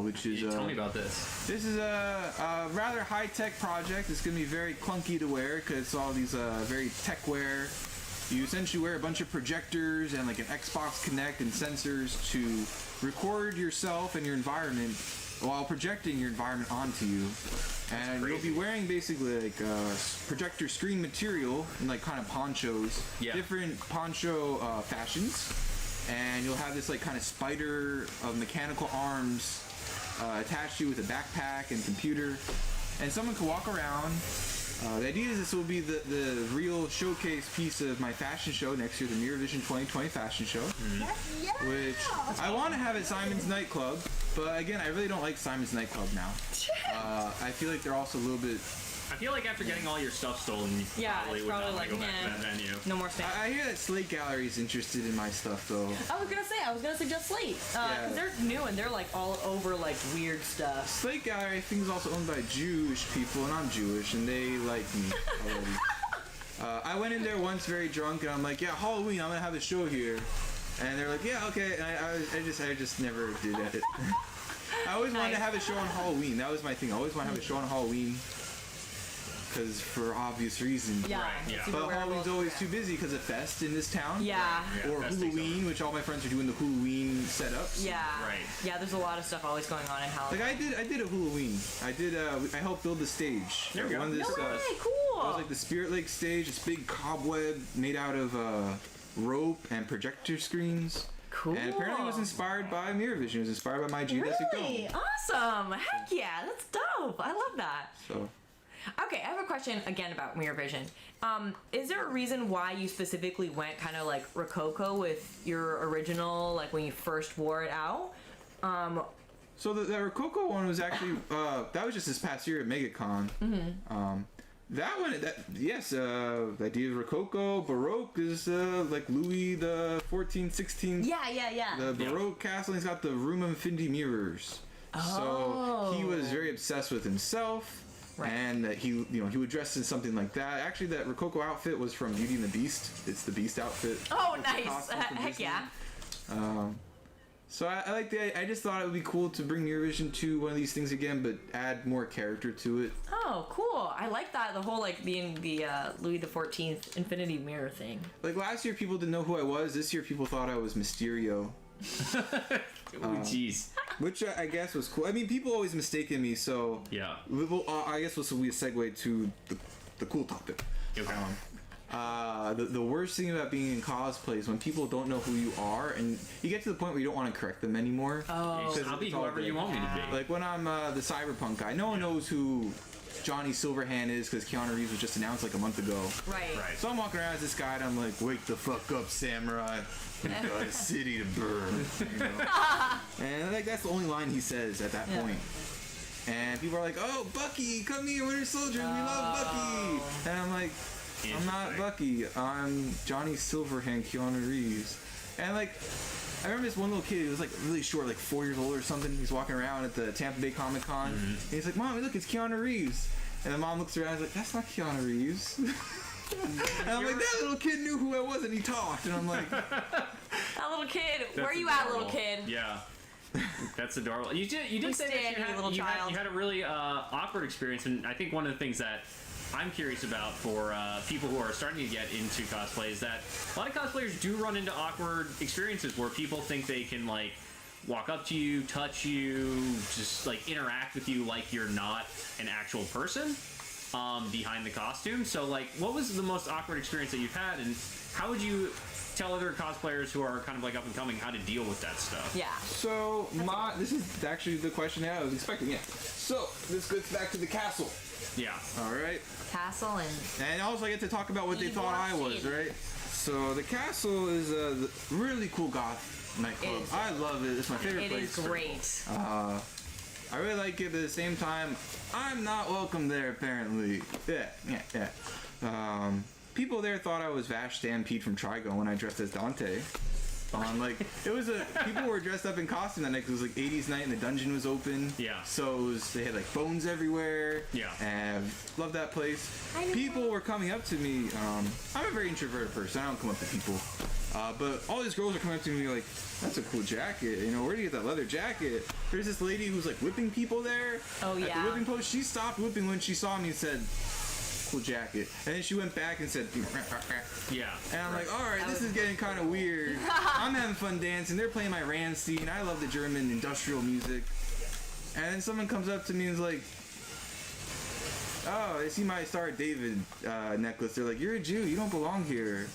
which is Tell me about this. this is a rather high-tech project. It's going to be very clunky to wear because it's all these very tech wear You essentially wear a bunch of projectors and like an Xbox Connect and sensors to record yourself and your environment while projecting your environment onto you. And you'll be wearing basically like projector screen material and like kind of ponchos, different poncho fashions. And you'll have this like kind of spider of mechanical arms attached to you with a backpack and computer. And someone can walk around. The idea is this will be the real showcase piece of my fashion show next year, the Mirror Vision 2020 fashion show. Which I want to have at Simon's Nightclub, but again, I really don't like Simon's Nightclub now. I feel like they're also a little bit... I feel like after getting all your stuff stolen, you probably would not want to go back to that venue. No more stuff. I hear that Slate Gallery is interested in my stuff, though. I was gonna suggest Slate. Because they're new and they're like all over like weird stuff. Slate Gallery, I think, is also owned by Jewish people, and I'm Jewish, and they like me already. I went in there once very drunk, and I'm like, yeah, Halloween, I'm gonna have a show here. And they're like, yeah, okay. And I just never did it. I always wanted to have a show on Halloween. That was my thing. I always want to have a show on Halloween. Because for obvious reasons. Yeah. But Halloween's always too busy because of Fest in this town. Yeah. Or Halloween, which all my friends are doing the Halloween setups. Yeah. Right. Yeah, there's a lot of stuff always going on in Halloween. Like I did a Halloween. I helped build the stage. There we go. One of this, No way, It cool. was like the Spirit Lake stage, this big cobweb made out of rope and projector screens. Cool. And apparently it was inspired by Mirror Vision. It was inspired by my geodesic Really? dome. Awesome. Heck yeah, that's dope. I love that. So Okay, I have a question again about Mirror Vision. Is there a reason why you specifically went kind of like Rococo with your original, like when you first wore it out? So the Rococo one was actually that was just this past year at MegaCon. That one, the idea of Rococo, Baroque is like Louis the 14th, 16th. Yeah. The Baroque castle. He's got the room of infinity mirrors. So he was very obsessed with himself. Right. And he would dress in something like that. Actually, that Rococo outfit was from Beauty and the Beast. It's the Beast outfit. Oh, It's a nice. costume from Heck Disney. yeah. So I like the. I just thought it would be cool to bring Mirror Vision to one of these things again, but add more character to it. Oh, cool. I like that. The whole like being the Louis the 14th Infinity Mirror thing. Like last year, people didn't know who I was. This year, people thought I was Mysterio. Oh, jeez. Which I guess was cool. I mean, people always mistaken me, so Yeah. I guess this will be a segue to the cool topic. Okay. The worst thing about being in cosplay is when people don't know who you are, and you get to the point where you don't want to correct them anymore. Oh. I'll be it's all whoever good. you want me to be. Like when I'm the cyberpunk guy, no one knows who Johnny Silverhand is because Keanu Reeves was just announced like a month ago. Right. So I'm walking around as this guy, and I'm like, "Wake the fuck up, samurai! We've got a city to burn." You know? And like that's the only line he says at that point. And people are like, "Oh, Bucky, come here, Winter Soldier, we love Bucky." And I'm like, "I'm not Bucky. I'm Johnny Silverhand, Keanu Reeves." And like, I remember this one little kid. He was like really short, like 4 years old or something. He's walking around at the Tampa Bay Comic Con. And he's like, "Mom, look, it's Keanu Reeves." And the mom looks around and is like, "That's not Keanu Reeves." And I'm like, that little kid knew who I was and he talked. And I'm like, That little kid. That's Where you at, adorable. little kid? Yeah. That's adorable. You did We say stand that you, little you child. had a really awkward experience, and I think one of the things that I'm curious about for people who are starting to get into cosplay is that a lot of cosplayers do run into awkward experiences where people think they can like walk up to you, touch you, just like interact with you like you're not an actual person behind the costume. So like, what was the most awkward experience that you've had, and how would you tell other cosplayers who are kind of like up and coming how to deal with that stuff? Yeah. so this is actually the question that I was expecting. Yeah. So this goes back to the castle. Yeah. All right. Castle And also I get to talk about what they thought I was, right? So the castle is a really cool goth nightclub. It is. I love it. It's my favorite It place. is great. I really like it, but at the same time, I'm not welcome there apparently. Yeah. People there thought I was Vash Stampede from Trigon when I dressed as Dante. Like it was people were dressed up in costume that night 'cause it was like 80s night and the dungeon was open. Yeah. So they had like bones everywhere. Yeah. And love that place. People were coming up to me. I'm a very introverted person. I don't come up to people. But all these girls are coming up to me like, "That's a cool jacket. You know, where do you get that leather jacket?" There's this lady who's like whipping people there. Oh, At yeah. the whipping post, she stopped whipping when she saw me and said, cool jacket. And then she went back and said, Yeah. and I'm like, all right, this is getting kind of weird. I'm having fun dancing. They're playing my Rammstein. I love the German industrial music. And then someone comes up to me and is like, oh, I see my Star David necklace. They're like, you're a Jew. You don't belong here.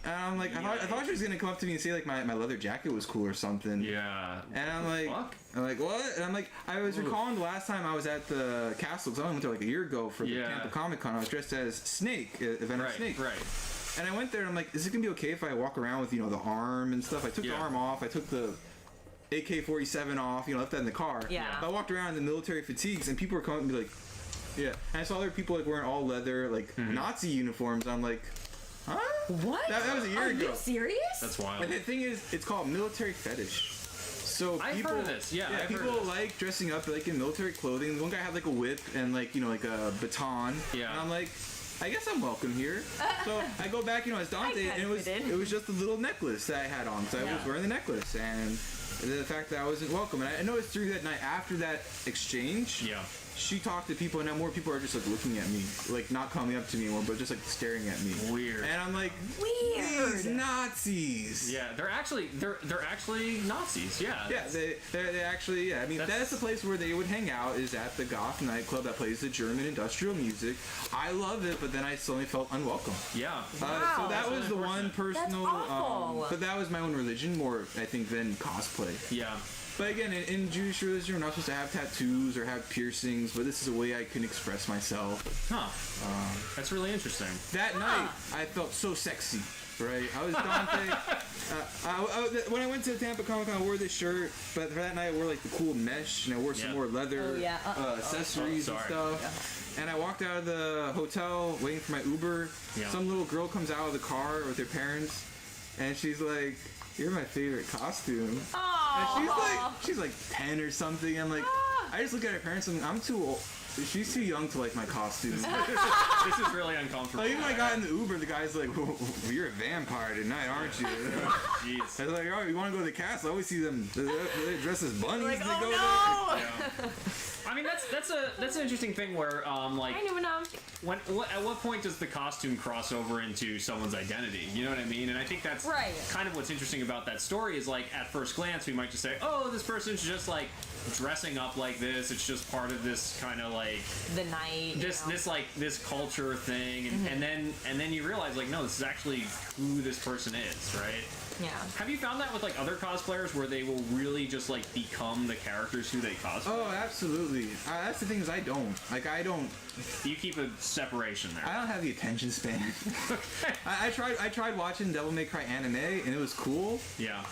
And I'm like, I thought she was gonna come up to me and say like my leather jacket was cool or something. Yeah. And I'm like, what? And I'm like, I was recalling the last time I was at the castle, because I only went there like a year ago for the Tampa Comic Con. I was dressed as Snake, Venom Snake. Right. And I went there and I'm like, is it gonna be okay if I walk around with, the arm and stuff? I took the arm off. I took the AK-47 off, left that in the car. Yeah. But I walked around in the military fatigues and people were coming to me like, yeah. And I saw other people like wearing all leather, like Nazi uniforms. I'm like, huh? What? That was a year ago. Are you serious? That's wild. And the thing is, it's called military fetish. So I've people, heard of this. Yeah, I've people heard of this. like dressing up like in military clothing. One guy had like a whip and like like a baton. Yeah. And I'm like, I guess I'm welcome here. So I go back, as Dante, and it was just a little necklace that I had on, so I was wearing the necklace, and the fact that I wasn't welcome. And I noticed through that night after that exchange. Yeah. She talked to people, and now more people are just like looking at me, like not coming up to me anymore, but just like staring at me. Weird. And I'm like, weird. These Nazis. Yeah, they're actually Nazis. Yeah. Yeah, they actually. Yeah, I mean that's the place where they would hang out, is at the goth nightclub that plays the German industrial music. I love it, but then I suddenly felt unwelcome. Yeah. So that was the one personal. That's awful. But that was my own religion more, I think, than cosplay. Yeah. But again, in Jewish religion, we're not supposed to have tattoos or have piercings, but this is a way I can express myself. Huh. That's really interesting. That night, I felt so sexy, right? I was Dante. When I went to the Tampa Comic Con, I wore this shirt, but for that night, I wore like the cool mesh, and I wore some more leather accessories and stuff. And I walked out of the hotel waiting for my Uber. Yeah. Some little girl comes out of the car with her parents, and she's like, "You're my favorite costume." And she's like 10 or something. I'm like, I just look at her parents and I'm too old. She's too young to like my costume. This is really uncomfortable. Like, even when I got in the Uber, the guy's like, well, you're a vampire tonight, aren't you? Jeez. I was like, oh, you want to go to the castle? I always see them they dress as bunnies. Like, they oh go no! there. Yeah. I mean, that's an interesting thing where like I don't even know. at what point does the costume cross over into someone's identity? You know what I mean? And I think that's kind of what's interesting about that story is like at first glance we might just say, oh, this person's just like dressing up like this. It's just part of this kind of like the night. This culture thing, and then you realize like no, this is actually who this person is, right? Yeah. Have you found that with like other cosplayers where they will really just like become the characters who they cosplay? Oh, absolutely. That's the thing is I don't. You keep a separation there. I don't have the attention span. I tried watching Devil May Cry anime and it was cool. Yeah.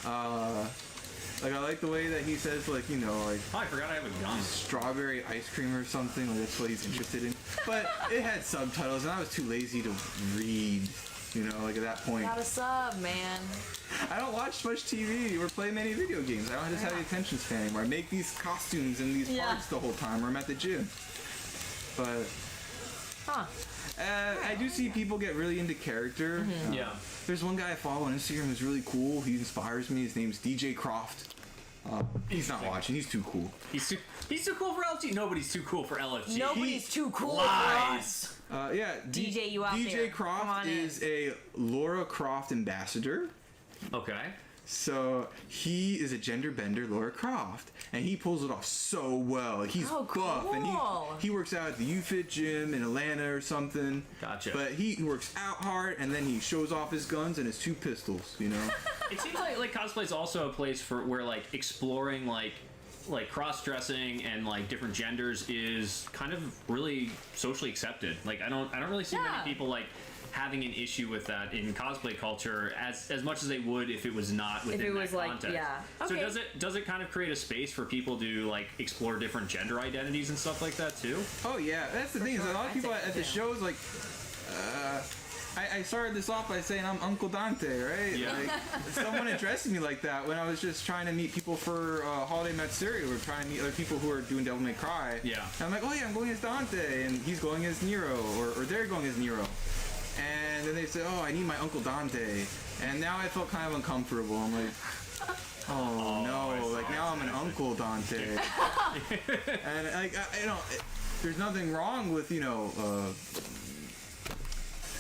Like I like the way that he says like like oh, I forgot I have a gun. Strawberry ice cream or something. Like that's what he's interested in. But it had subtitles and I was too lazy to read. Like at that point. Got a sub, man. I don't watch much TV or play many video games. I don't just have the attention span anymore. I make these costumes and these parts the whole time, or I'm at the gym. But I do see people get really into character. Yeah. There's one guy I follow on Instagram who's really cool. He inspires me. His name's DJ Croft. He's not watching. He's too cool. He's too cool for LFG. Nobody's too cool for LFG. Nobody's too cool for lies. us. DJ, you out DJ there. Croft is a Laura Croft ambassador. Okay. So he is a gender bender, Laura Croft, and he pulls it off so well. He's buff, and he works out at the UFIT gym in Atlanta or something. Gotcha. But he works out hard, and then he shows off his guns and his 2 pistols. It seems like cosplay is also a place for where like exploring like cross-dressing and like different genders is kind of really socially accepted. Like I don't really see many people like having an issue with that in cosplay culture as much as they would if it was not within that context. So does it kind of create a space for people to like explore different gender identities and stuff like that too? Oh yeah, that's the thing is a lot of people at the shows like I started this off by saying I'm Uncle Dante, right? Yeah. Like, someone addressed me like that when I was just trying to meet people for Holiday Matsuri. We were trying to meet other people who are doing Devil May Cry. Yeah. And I'm like, oh yeah, I'm going as Dante, and he's going as Nero, or they're going as Nero. And then they said, oh, I need my Uncle Dante. And now I felt kind of uncomfortable. I'm like, oh no, like now I'm an Uncle Dante. And like, there's nothing wrong with,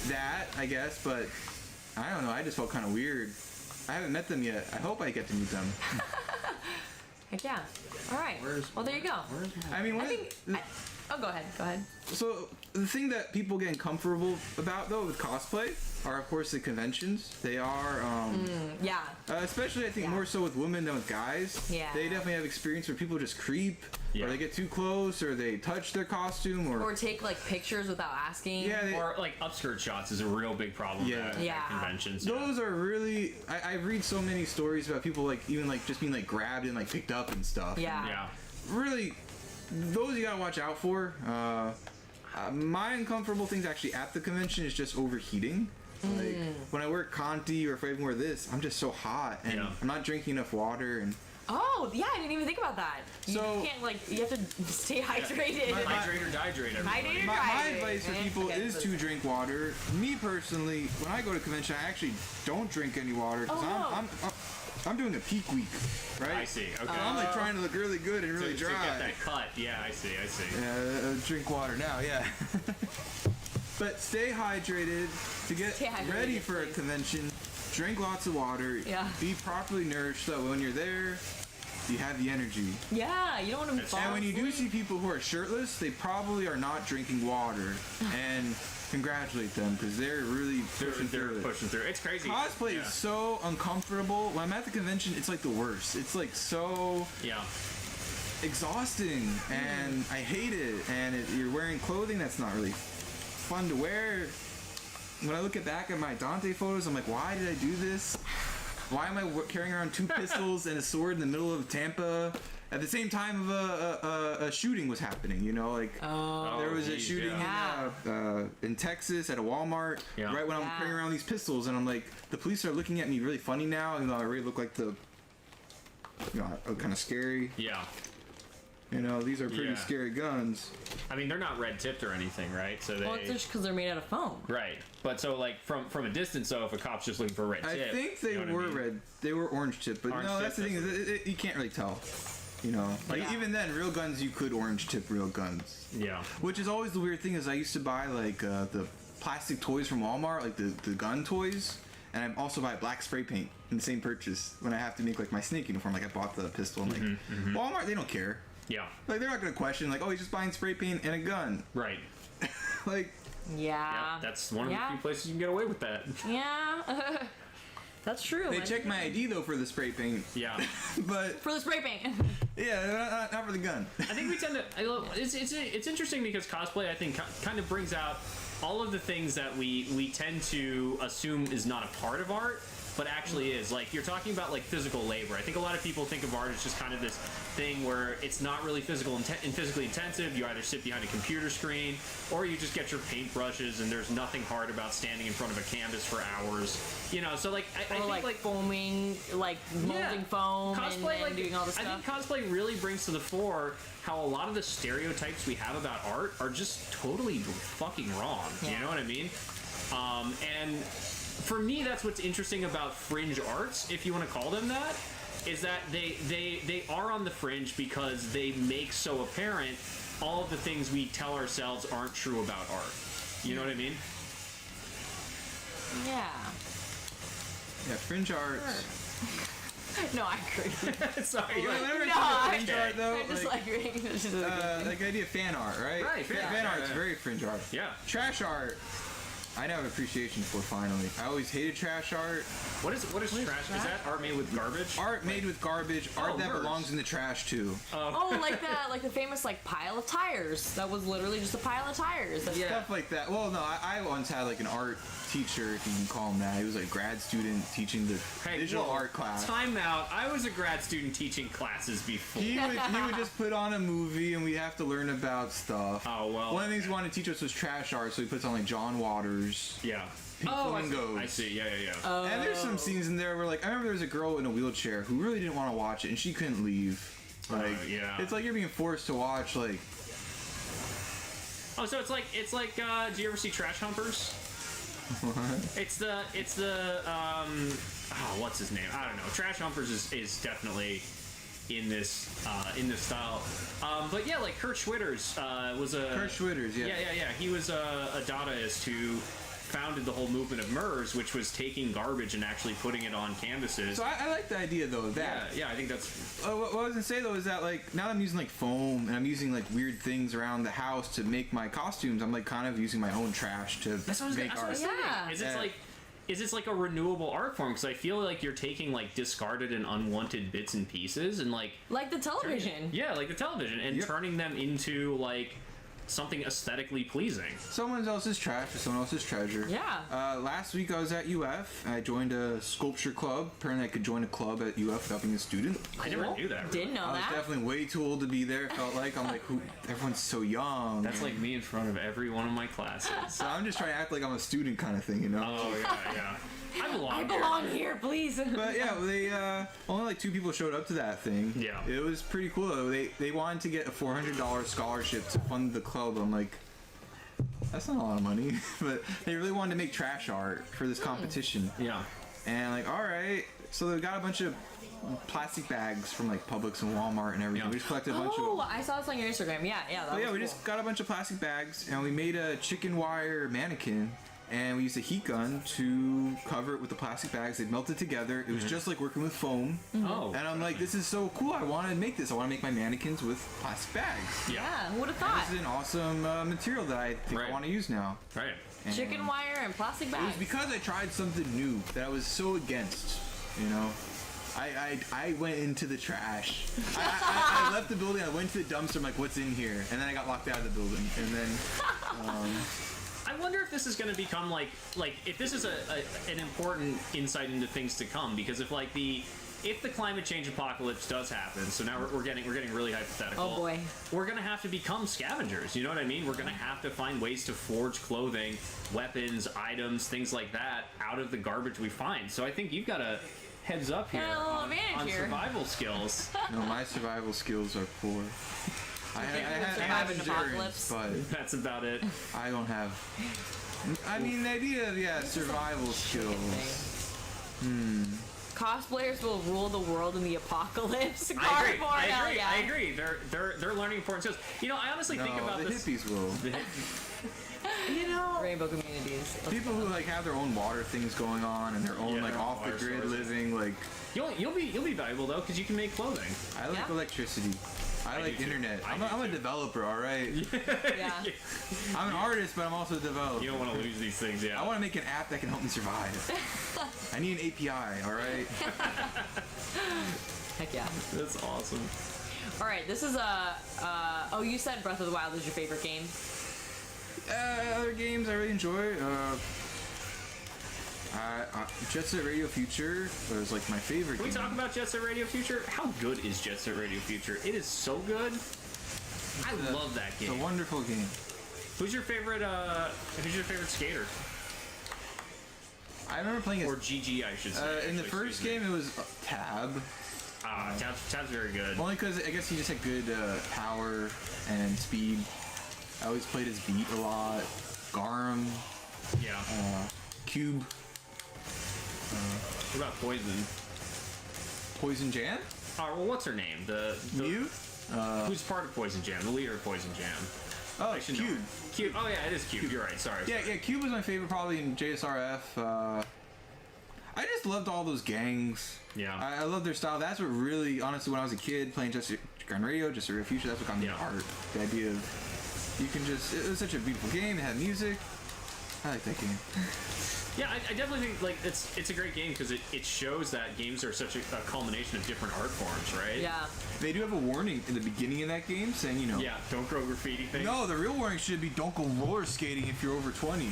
that, I guess, but I don't know. I just felt kind of weird. I haven't met them yet. I hope I get to meet them. Heck yeah. All right. Well, there you go. I mean, Oh, go ahead. Go ahead. so the thing that people get uncomfortable about though with cosplay are of course the conventions. They are, Yeah. especially I think Yeah. more so with women than with guys. Yeah. They definitely have experience where people just creep, Yeah. or they get too close, or they touch their costume, Or take like pictures without asking. yeah, Or like upskirt shots is a real big problem Yeah. at Yeah. conventions. those are really. I read so many stories about people like even like just being like grabbed and like picked up and stuff. Yeah. Yeah. Really, those you gotta watch out for. My uncomfortable things actually at the convention is just overheating. Like when I wear Conti or if I even wear this, I'm just so hot and Yeah. I'm not drinking enough water and Oh, yeah, I didn't even think about that. So- You can't, like, you have to stay hydrated. Hydrate or dehydrate, everybody. Hydrate. my Right. advice for Eh, people okay, is so- to drink water. Me personally, when I go to convention, I actually don't drink any water because Oh, I'm doing a peak week, right? I see. Okay. I'm like trying to look really good and really to dry. get that cut. Yeah, I see. Drink water now, yeah. But stay hydrated to get Stay hydrated, ready for a please. convention. Drink lots of water. Yeah. Be properly nourished so that when you're there, you have the energy. Yeah, you don't want to fall And when you do asleep. see people who are shirtless, they probably are not drinking water. And congratulate them because they're really pushing They're through it. pushing through. It's crazy. Cosplay Yeah. is so uncomfortable. When I'm at the convention, it's like the worst. It's like so Yeah. exhausting and I hate it. And you're wearing clothing that's not really fun to wear. When I look back at my Dante photos, I'm like, why did I do this? Why am I carrying around 2 pistols and a sword in the middle of Tampa at the same time of a shooting was happening? You know, like there was a geez, shooting yeah. in Texas at a Walmart Yeah. right when I'm Yeah. carrying around these pistols, and I'm like, the police are looking at me really funny now, even though I really look like the, kind of scary. Yeah. You know, these are pretty Yeah. scary guns. I mean, they're not red tipped or anything, right? So they. Well, it's just because they're made out of foam. Right. But so like from a distance, though, if a cop's just looking for a red I tip, think they you know were what I mean? red. They were orange tip, but Orange no, tip, that's the thing. Is you can't really tell. You know, like Yeah. even then, real guns you could orange tip real guns. Yeah. Which is always the weird thing is I used to buy like the plastic toys from Walmart, like the gun toys, and I also buy black spray paint in the same purchase when I have to make like my snake uniform. Like I bought the pistol, and like Walmart, they don't care. Yeah. Like they're not gonna question like, oh, he's just buying spray paint and a gun. Right. Like Yeah. Yeah. That's one of Yeah. the few places you can get away with that. Yeah. That's true. they check my ID though for the spray paint, Yeah. but For the spray paint. yeah, not for the gun. I think we tend to. It's interesting because cosplay, I think, kind of brings out all of the things that we tend to assume is not a part of art, but actually is. Like you're talking about like physical labor. I think a lot of people think of art as just kind of this thing where it's not really physically intensive. You either sit behind a computer screen or you just get your paintbrushes, and there's nothing hard about standing in front of a canvas for hours. You know, so like I Or think like foaming, like molding foam and doing all this I stuff. think cosplay really brings to the fore how a lot of the stereotypes we have about art are just totally fucking wrong. You Yeah. know what I mean? And for me, that's what's interesting about fringe arts, if you want to call them that, is that they are on the fringe because they make so apparent all of the things we tell ourselves aren't true about art. You know what I mean? Yeah. Yeah, fringe arts. No, I agree. Sorry. Whenever No, I I think of fringe art though, I just like reading this. Is like the idea of fan art, right? Right, Fan yeah, art's yeah. very fringe art. Yeah. Trash art, I now have appreciation for finally. I always hated trash art. What is trash? Is that art made with garbage? Art made with garbage, art that words. belongs in the trash too. Oh, like the famous like pile of tires. That was literally just a pile of tires. That's Stuff like that. Well, no, I once had like an art teacher, if you can call him that. He was like a grad student teaching the visual whoa, art class. Time out. I was a grad student teaching classes before. He would just put on a movie and we have to learn about stuff. Oh, well. One of the things he wanted to teach us was trash art, so he puts on like John Waters. Yeah. Pink Flamingos. I see. Yeah. And there's some scenes in there where, like, I remember there was a girl in a wheelchair who really didn't want to watch it, and she couldn't leave. Like, yeah. it's like you're being forced to watch, like, Oh, so it's like do you ever see Trash Humpers? It's the what's his name? I don't know. Trash Humpers is definitely in this style. But yeah, like Kurt Schwitters was a Kurt Schwitters, yeah. Yeah. He was a Dadaist who founded the whole movement of MERS, which was taking garbage and actually putting it on canvases. So I like the idea though of that. Yeah, I think that's. What I was gonna say though is that like now I'm using like foam and I'm using like weird things around the house to make my costumes. I'm like kind of using my own trash to That's what I was, make that's what I art. was thinking. Yeah. Is this like a renewable art form? Because I feel like you're taking like discarded and unwanted bits and pieces and like Like the television. yeah, like the television, and Yep. turning them into like something aesthetically pleasing. Someone else's trash or someone else's treasure. Yeah. Last week I was at UF. I joined a sculpture club. Apparently I could join a club at UF without being a student. I never Cool. knew that. Really. Didn't know I was that. definitely way too old to be there. It felt like I'm like, who? Everyone's so young. That's like me in front of every one of my classes. So I'm just trying to act like I'm a student kind of thing, you know. Oh yeah. I belong. I here. belong here, please. But yeah, they only like 2 people showed up to that thing. Yeah. It was pretty cool. They wanted to get a $400 scholarship to fund the club. I'm like, that's not a lot of money, but they really wanted to make trash art for this competition. Yeah. And like, all right, so they got a bunch of plastic bags from like Publix and Walmart and everything. Yeah. We just collected a bunch of. Oh, I saw this on your Instagram. Yeah. That Oh was yeah, we cool. just got a bunch of plastic bags and we made a chicken wire mannequin. And we used a heat gun to cover it with the plastic bags. They melted together. It was just like working with foam. Oh. And I'm like, this is so cool. I want to make this. I want to make my mannequins with plastic bags. Yeah, who would have thought? This is an awesome material that I think Right. I want to use now. Right. And Chicken wire and plastic It was bags. because I tried something new that I was so against, you know. I went into the trash. I left the building. I went to the dumpster. I'm like, what's in here? And then I got locked out of the building. And then I wonder if this is going to become like if this is an important insight into things to come, because if the climate change apocalypse does happen, so now we're getting really hypothetical. Oh, boy. We're gonna have to become scavengers. You know what I mean? We're gonna have to find ways to forge clothing, weapons, items, things like that out of the garbage we find. So I think you've got a heads up here Got a little on advantage here. survival skills. no, my survival skills are poor. I survive have an endurance, but That's about it. I don't have. I mean, the idea of survival skills. Cosplayers will rule the world in the apocalypse. I agree. Cardboard, hell yeah. I agree. They're learning important skills. You know, I honestly think No, about the this. hippies will. You know, Rainbow communities. People who like have their own water things going on and their own Yeah, like their own off the water grid sources. living. Like you'll be valuable though, because you can make clothing. I like Yeah. electricity. I like do too. internet. I I'm do a too. developer, all right. Yeah. I'm an artist, but I'm also a developer. You don't want to lose these things, yeah. I want to make an app that can help me survive. I need an API, all right. Heck yeah. That's awesome. All right, this is oh, you said Breath of the Wild is your favorite game. Other games I really enjoy. Jet Set Radio Future was like my favorite. Can we game. talk about Jet Set Radio Future? How good is Jet Set Radio Future? It is so good. I love that It's a game. wonderful game. Who's your favorite skater? I remember playing Or it GG, I should say. in the actually, first excuse me. game. It was Tab. Tab's very good. Only because I guess he just had good power and speed. I always played his beat a lot. Garum, Yeah. Cube, What about Poison? Poison Jam, Well, what's her name? The Mute. who's part of Poison Jam? The leader of Poison Jam. Oh, I should know. Cube. Cube. Oh yeah, it is Cube. You're right. Sorry. Yeah, Cube was my favorite probably in JSRF. I just loved all those gangs. Yeah. I love their style. That's what really, honestly, when I was a kid playing Just Gun Radio, Just Radio Future, that's what got me Yeah. into art. The idea of you can just, it was such a beautiful game. It had music. I like that game. Yeah, I definitely think like it's a great game because it shows that games are such a culmination of different art forms, right? Yeah. They do have a warning in the beginning of that game saying, you know, Yeah. Don't grow graffiti things. no, the real warning should be don't go roller skating if you're over 20.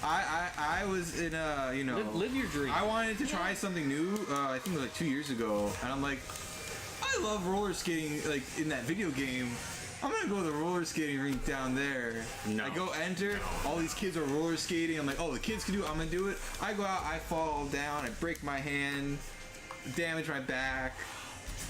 I was in a, you know, Live your dream. I wanted to try something new. I think it was like 2 years ago, and I'm like, I love roller skating. Like in that video game, I'm gonna go to the roller skating rink down there. No. I go enter. All these kids are roller skating. I'm like, oh, the kids can do it. I'm gonna do it. I go out. I fall down. I break my hand, damage my back,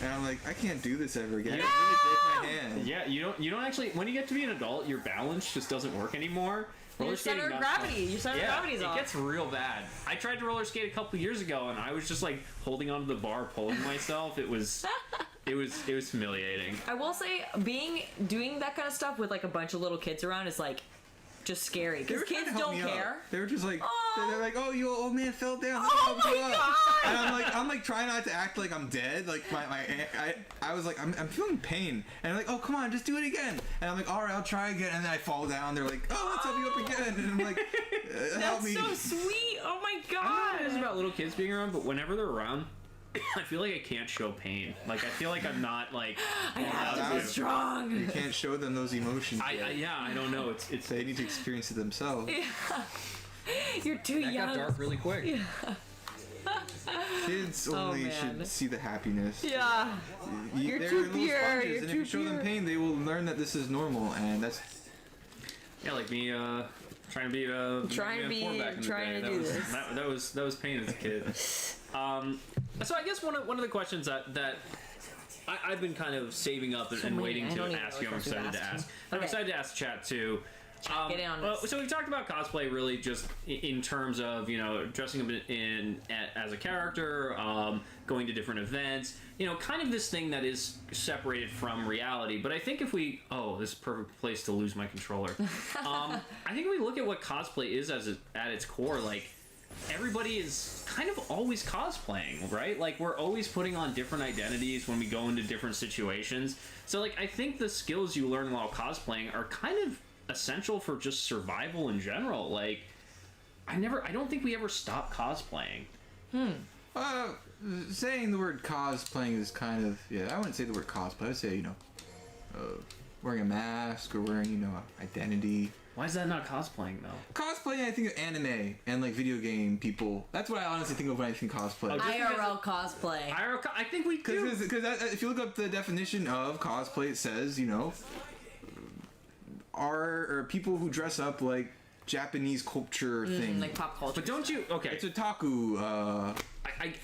and I'm like, I can't do this ever again. I really break my hand. Yeah, you don't actually. When you get to be an adult, your balance just doesn't work anymore. Roller Your center skating of not gravity. fun. Your center of Yeah, gravity's it off. gets real bad. I tried to roller skate a couple years ago, and I was just like holding onto the bar, pulling myself. It was humiliating. I will say, doing that kind of stuff with like a bunch of little kids around is like just scary They were because trying kids to help don't me out. care. They were just like, Aw. they're like, oh, you old man fell down. Oh my God. And I'm like trying not to act like I'm dead. Like I was like, I'm feeling pain. And I'm like, oh, come on, just do it again. And I'm like, all right, I'll try again. And then I fall down. They're like, oh, let's help you up again. And I'm like, help That's me. so sweet. Oh my I don't know what it is God. about little kids being around, but whenever they're around, I feel like I can't show pain. Like, I feel like I'm not, like, I have to allowed be to. strong. You can't show them those emotions. yet. I don't know. It's They need to experience it themselves. You're too that young. got dark really quick. Kids only man. should see the happiness. Yeah. You're They're too little pure, sponges, you're and if too you show them pure. pain, they will learn that this is normal, and that's Yeah, like me trying to be a Trying to Man 4 back in the trying day. to do this. That was pain as a kid. So I guess one of the questions that I've been kind of saving up and many, waiting I to don't even ask know you. I'm what questions excited to to ask ask. you. I'm Okay. excited to ask chat too. Get in on this. So we talked about cosplay really just in terms of, you know, dressing up as a character, going to different events, you know, kind of this thing that is separated from reality. But I think if we, this is a perfect place to lose my controller. I think if we look at what cosplay is at its core, like, everybody is kind of always cosplaying, right? Like, we're always putting on different identities when we go into different situations. So, like, I think the skills you learn while cosplaying are kind of essential for just survival in general. Like, I don't think we ever stop cosplaying. saying the word cosplaying is kind of, I wouldn't say the word cosplay. I would say, wearing a mask or wearing, identity. Why is that not cosplaying though? Cosplaying, I think of anime and like video game people. That's what I honestly think of when I think cosplay. IRL cosplay. I think we do. Because if you look up the definition of cosplay, it says, are people who dress up like Japanese culture thing. Like pop culture. But don't you? Okay, It's otaku.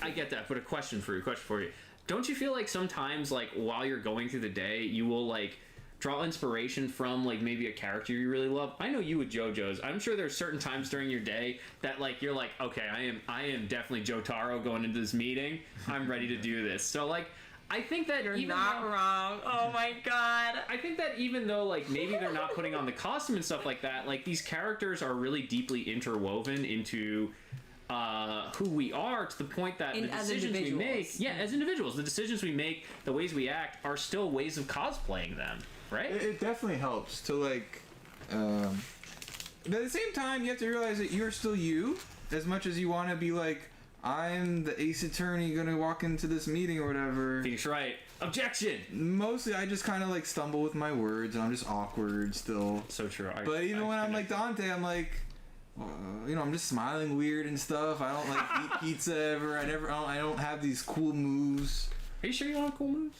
I get that. But a question for you. Don't you feel like sometimes, like, while you're going through the day, you will like draw inspiration from like maybe a character you really love? I know you with JoJo's. I'm sure there's certain times during your day that like you're like, okay, I am definitely Jotaro going into this meeting. I'm ready to do this. So like, I think that You're even not though, wrong. Oh my God. I think that even though like maybe they're not putting on the costume and stuff like that, like these characters are really deeply interwoven into who we are, to the point that the As decisions we individuals. make, as individuals, the decisions we make, the ways we act, are still ways of cosplaying them, right? It definitely helps to like. But at the same time, you have to realize that you're still you, as much as you want to be like, I'm the ace attorney gonna walk into this meeting or whatever. Phoenix Wright, objection. Mostly, I just kind of like stumble with my words, and I'm just awkward still. So true. But even when I'm like Dante, I'm like, I'm just smiling weird and stuff. I don't like eat pizza ever. I don't have these cool moves. Are you sure you don't have cool moves?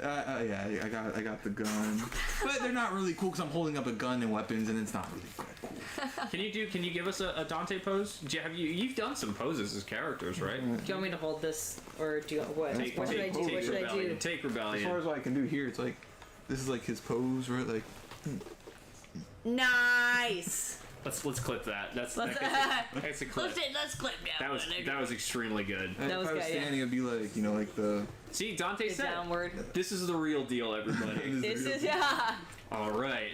Yeah, I got the gun, but they're not really cool because I'm holding up a gun and weapons, and it's not really that cool. Can you give us a Dante pose? You've done some poses as characters, right? Do you want me to hold this, or do you what? Take- What should I do? What should I rebellion. do? Take As rebellion. far as what I can do here, it's like this is like his pose, right? Like Nice. Let's clip that. That's a clip. Let's clip down. That was extremely good. if I was was good, yeah. standing, it'd be like like the. See, Dante said, Downward. "This is the real deal, everybody." This is yeah. All right.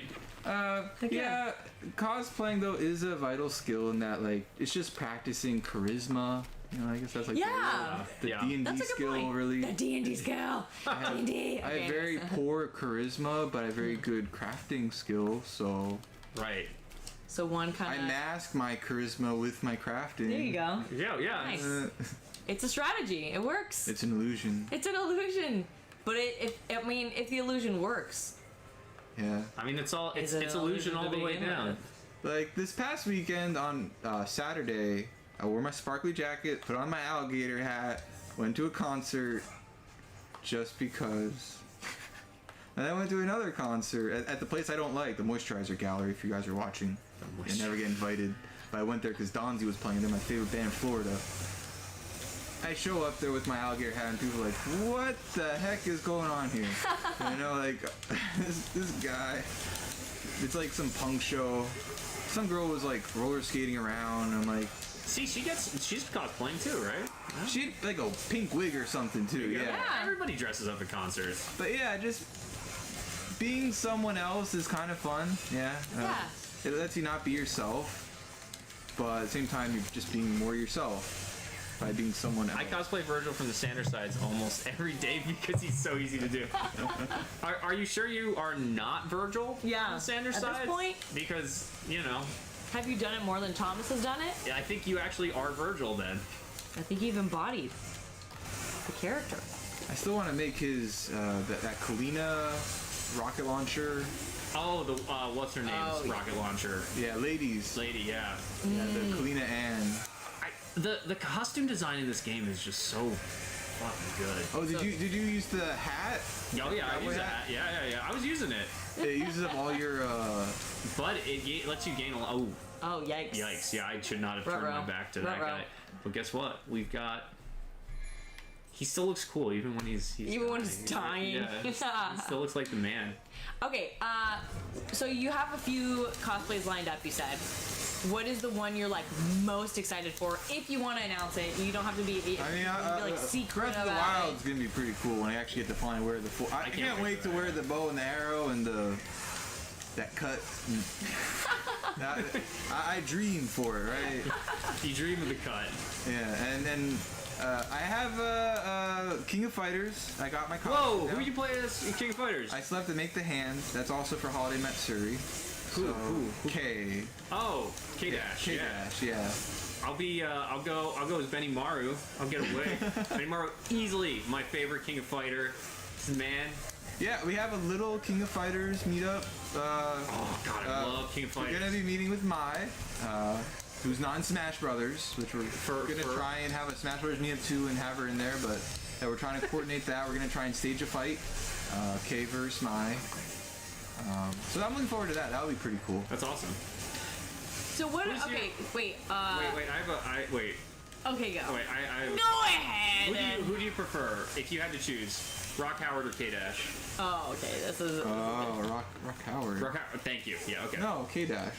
Yeah, cosplaying though is a vital skill in that like it's just practicing charisma. I guess that's like Yeah. the Yeah. D&D That's a good skill point. really. The D&D skill. D&D. I have very poor charisma, but I have very good crafting skill. So Right. So one I kind of. mask my charisma with my crafting. There you go. Yeah. Nice. Uh, It's a strategy. It works. it's an illusion. It's an illusion. But if the illusion works. Yeah. I mean, it's Is it it's an illusion all the way begin down. with? Like this past weekend on Saturday, I wore my sparkly jacket, put on my alligator hat, went to a concert just because. And then I went to another concert at the place I don't like, the Moisturizer Gallery, if you guys are watching. I never get invited. But I went there because Donzi was playing. They're my favorite band in Florida. I show up there with my alligator hat and people are like, what the heck is going on here? Like, this guy. It's like some punk show. Some girl was like roller skating around. And I'm like, See, she's cosplaying too, right? she had like a pink wig or something too. Yeah. Everybody dresses up at concerts. But yeah, just being someone else is kind of fun. Yeah. Yeah. it lets you not be yourself, but at the same time, you're just being more yourself by being someone else. I cosplay Virgil from the Sanders sides almost every day because he's so easy to do. Are you sure you are not Virgil? Yeah, On the Sanders at this side? point. Because, you know, Have you done it more than Thomas has done it? I think you actually are Virgil then. I think you've embodied the character. I still want to make his that Kalina rocket launcher. Oh, the what's her name's Oh, yeah. rocket launcher Yeah, ladies. lady? Yeah. Yeah, the Kalina Ann. The costume design in this game is just so fucking good. Oh, did you use the hat? Oh yeah, I Cowboy use hat? that. Yeah. I was using it, It uses up all your. but it lets you gain a. Oh, Oh, yikes. yikes! Yeah, I should not have turned Ruh-roh. my back to that Ruh-roh. guy. But guess what? We've got. He still looks cool, even when he's Even when he's dying. Yeah, he still looks like the man. Okay, so you have a few cosplays lined up, you said. What is the one you're like most excited for? If you want to announce it, you don't have to be. I mean, like secret Breath of the about Wild is gonna be pretty cool when I actually get to finally wear the full. I can't wait to wear the bow and the arrow and that cut. I dream for it, right? You dream of the cut. Yeah, and then I have King of Fighters. I got my copy. Whoa! now. Who you play as King of Fighters? I still have to make the hand. That's also for Holiday Matsuri. Who? K. Oh, K Dash. K Yeah. Dash. Yeah. I'll be. I'll go as Benny Maru. I'll get away. Benny Maru, easily my favorite King of Fighter. This man. Yeah, we have a little King of Fighters meetup. Oh God, I love King of We're Fighters. gonna be meeting with Mai, who's not in Smash Brothers, which we're gonna try and have a Smash Brothers meetup too and have her in there. But we're trying to coordinate that. We're gonna try and stage a fight, K versus Mai. So I'm looking forward to that. That'll be pretty cool. That's awesome. So what? Who's Okay, wait. Wait. Okay, go. Wait. I. Go ahead. Who do you prefer if you had to choose? Rock Howard or K Dash? Oh, okay. This is. Oh, Rock Howard. Rock Howard. Thank you. Yeah. Okay. No, K Dash.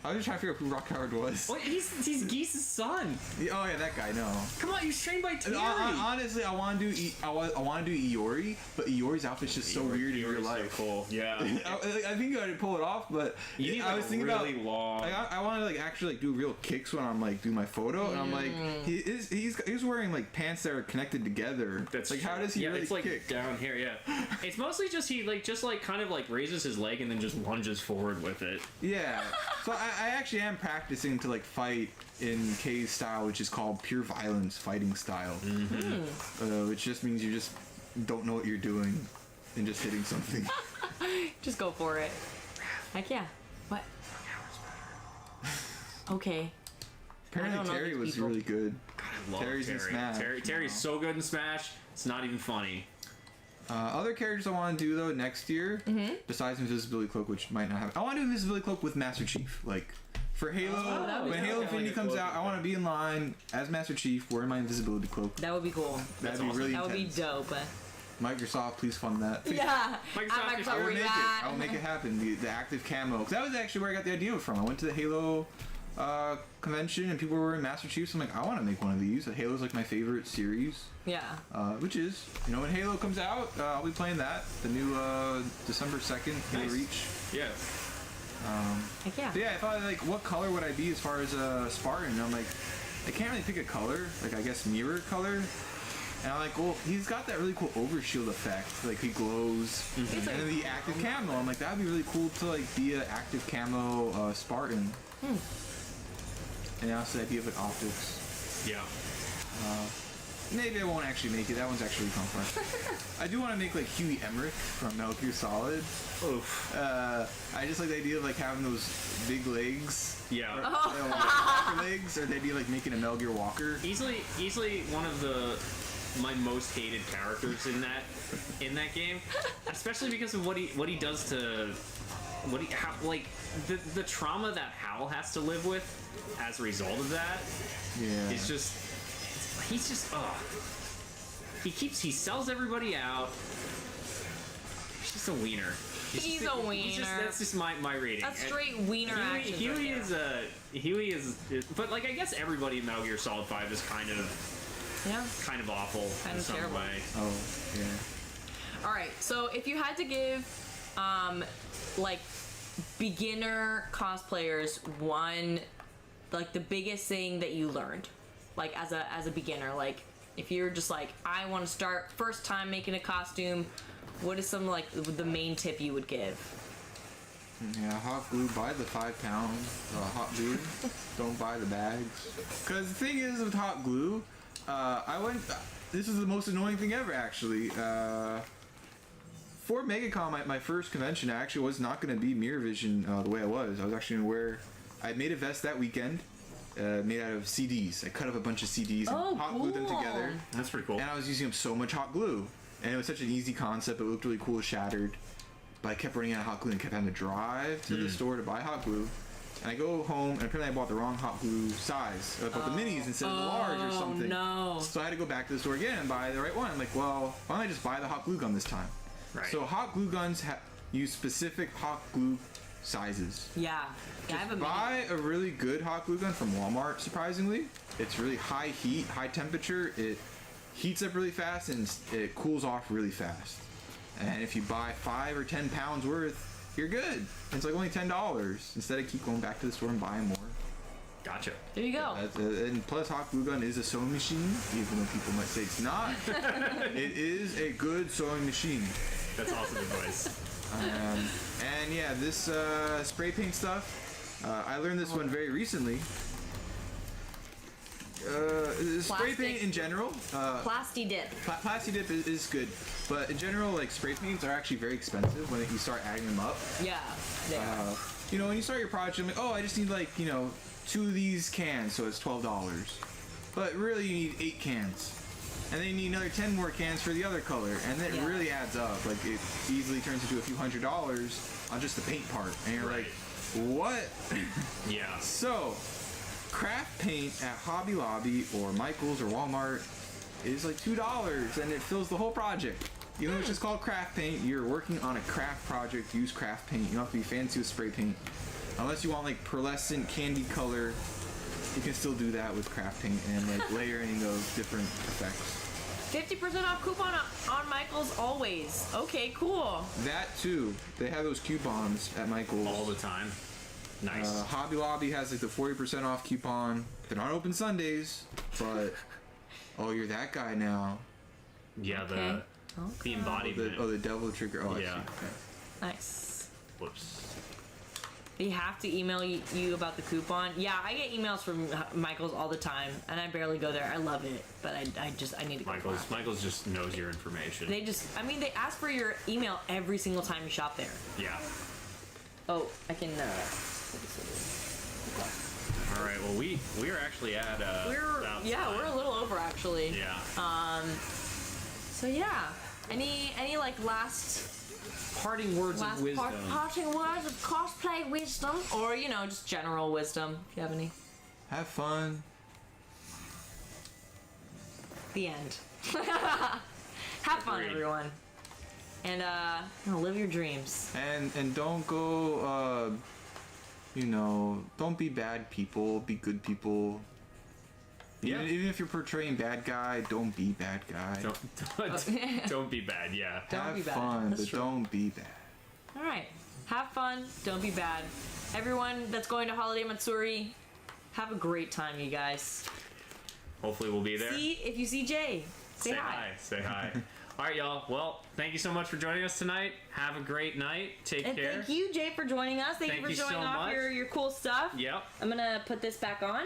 I was just trying to figure out who Rock Howard was. Well, he's Geese's son. Oh yeah, that guy. No. Come on, he's trained by Terry. Honestly, I want to do I want to do Iori, but Iori's outfit's just so weird in real Eeyore's life. So cool. Yeah. I think you gotta pull it off, but You need I was thinking really about long. I want to like actually like do real kicks when I'm like do my photo, and I'm like he's wearing like pants that are connected together. That's like true. how does he really it's like kick? down here. Yeah. It's mostly just he kind of like raises his leg and then just lunges forward with it. Yeah. So I actually am practicing to like fight in K's style, which is called pure violence fighting style, which just means you just don't know what you're doing and just hitting something. Just go for it. Heck yeah. What? Okay. Apparently don't know Terry these was people. really good. I love Terry's in Terry. Smash. Terry's so good in Smash. It's not even funny. Other characters I want to do though next year, besides Invisibility Cloak, which might not happen. I want to do Invisibility Cloak with Master Chief. Like for Halo, that would be when cool. Halo Infinity Like a comes cloak out, I want to be in line as Master Chief wearing my Invisibility Cloak. That would be cool. That'd be awesome. really That would be intense. dope. Microsoft, please fund that. Yeah. Microsoft is I will bring make it. that. I will make it happen. The active camo. 'Cause that was actually where I got the idea from. I went to the Halo convention and people were wearing Master Chiefs. I'm like, I want to make one of these. Halo's like my favorite series. Yeah. Which is, when Halo comes out, I'll be playing that. The new December 2nd Halo Nice. Reach. Yeah. Heck yeah. But yeah, I thought like, what color would I be as far as Spartan? And I'm like, I can't really pick a color. Like I guess mirror color. And I'm like, well, he's got that really cool overshield effect. Like he glows. And then the active camo. I'm like, that'd be really cool to like be an active camo Spartan. And also the idea of like optics. Yeah. Maybe I won't actually make it. That one's actually complex. I do want to make like Huey Emmerich from Metal Gear Solid. Oof. I just like the idea of like having those big legs. Yeah. Walker legs, or they'd be like making a Metal Gear Walker. Easily one of my most hated characters in that game, especially because of what he does to the trauma that Hal has to live with as a result of that. Yeah. He's just he sells everybody out. He's just a wiener. He's a wiener. That's just my rating. A straight wiener action. Huey is but like I guess everybody in Metal Gear Solid 5 is kind of awful Kind in of some terrible. way. Oh, yeah. All right. So if you had to give, like, beginner cosplayers, one, like the biggest thing that you learned, like as a beginner, like if you're just like, I want to start first time making a costume, what is some like the main tip you would give? Yeah, hot glue, buy the 5 pound hot glue. Don't buy the bags. Because the thing is with hot glue, this is the most annoying thing ever actually. For MegaCon, my first convention, I actually was not going to be Mirror Vision the way I was. I was actually going to wear, I made a vest that weekend made out of CDs. I cut up a bunch of CDs and hot glued them together. That's pretty cool. And I was using so much hot glue. And it was such an easy concept, it looked really cool, shattered. But I kept running out of hot glue and kept having to drive to the store to buy hot glue. And I go home, and apparently I bought the wrong hot glue size. I bought the minis instead of the large or something. No. So I had to go back to the store again and buy the right one. I'm like, well, why don't I just buy the hot glue gun this time? Right. So hot glue guns use specific hot glue sizes. Yeah. I have a Buy a really good hot glue gun from Walmart, surprisingly. It's really high heat, high temperature. It heats up really fast and it cools off really fast. And if you buy 5 or 10 pounds worth, you're good. It's like only $10 instead of keep going back to the store and buying more. Gotcha. There you go. And plus, hot glue gun is a sewing machine, even though people might say it's not. It is a good sewing machine. That's awesome advice. And yeah, this spray paint stuff, I learned this one very recently. Spray paint in general. Plasti dip. Plasti dip is good, but in general, like spray paints are actually very expensive when you start adding them up. Yeah. They are. You know, when you start your project, I'm like, oh, I just need like 2 of these cans, so it's $12. But really, you need 8 cans. And then you need another 10 more cans for the other color, and then it really adds up. Like, it easily turns into a few $100s on just the paint part. And you're like, what? Yeah. So, craft paint at Hobby Lobby or Michael's or Walmart is like $2, and it fills the whole project. Even though it's just called craft paint, you're working on a craft project, use craft paint. You don't have to be fancy with spray paint. Unless you want like pearlescent candy color, you can still do that with craft paint and like layering of different effects. 50% off coupon on Michael's always. Okay, cool. That too. They have those coupons at Michael's. All the time. Nice. Hobby Lobby has like the 40% off coupon. They're not open Sundays, but oh, you're that guy now. Yeah, Okay. the embodiment. The devil trigger. Oh, Yeah. I see. Okay. Nice. Whoops. They have to email you about the coupon. Yeah, I get emails from Michael's all the time, and I barely go there. I love it, but I need to go. Michael's just knows your information. They ask for your email every single time you shop there. Yeah. Oh, I can. All right. Well, we are actually at. We're a little over actually. Yeah. So yeah, any like last Parting words of wisdom. parting words of cosplay wisdom, or just general wisdom, if you have any. Have fun. The end. Have fun, Agreed. everyone, and live your dreams. And don't go. Don't be bad people. Be good people. Yeah. Even if you're portraying bad guy, don't be bad guy. Don't be bad. Yeah. Have be bad. fun, That's but true. don't be bad. All right, have fun. Don't be bad. Everyone that's going to Holiday Matsuri, have a great time, you guys. Hopefully we'll be there. If you see Jay, say hi. Say hi. All right, y'all. Well, thank you so much for joining us tonight. Have a great night. Take And care. thank you, Jay, for joining us. Thank you for you showing so off much. your cool stuff. Yep. I'm gonna put this back on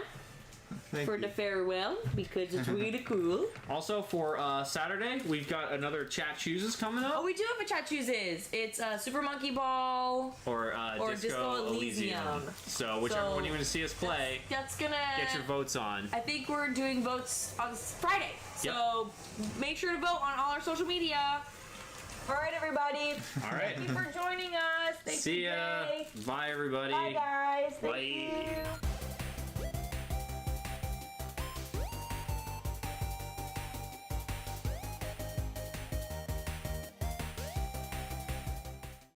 Thank for you. the farewell because it's really cool. Also, for Saturday, we've got another Chat Chooses coming up. Oh, we do have a chat chooses. It's Super Monkey Ball. Or Disco Elysium. So, whichever So, one you want to see us play, That's gonna get your votes on. I think we're doing votes on Friday. Yep. So make sure to vote on all our social media. All right, everybody. All right. Thank you for joining us. Thank See you, ya. Jay. Bye, everybody. Bye, guys. Thank Bye. you.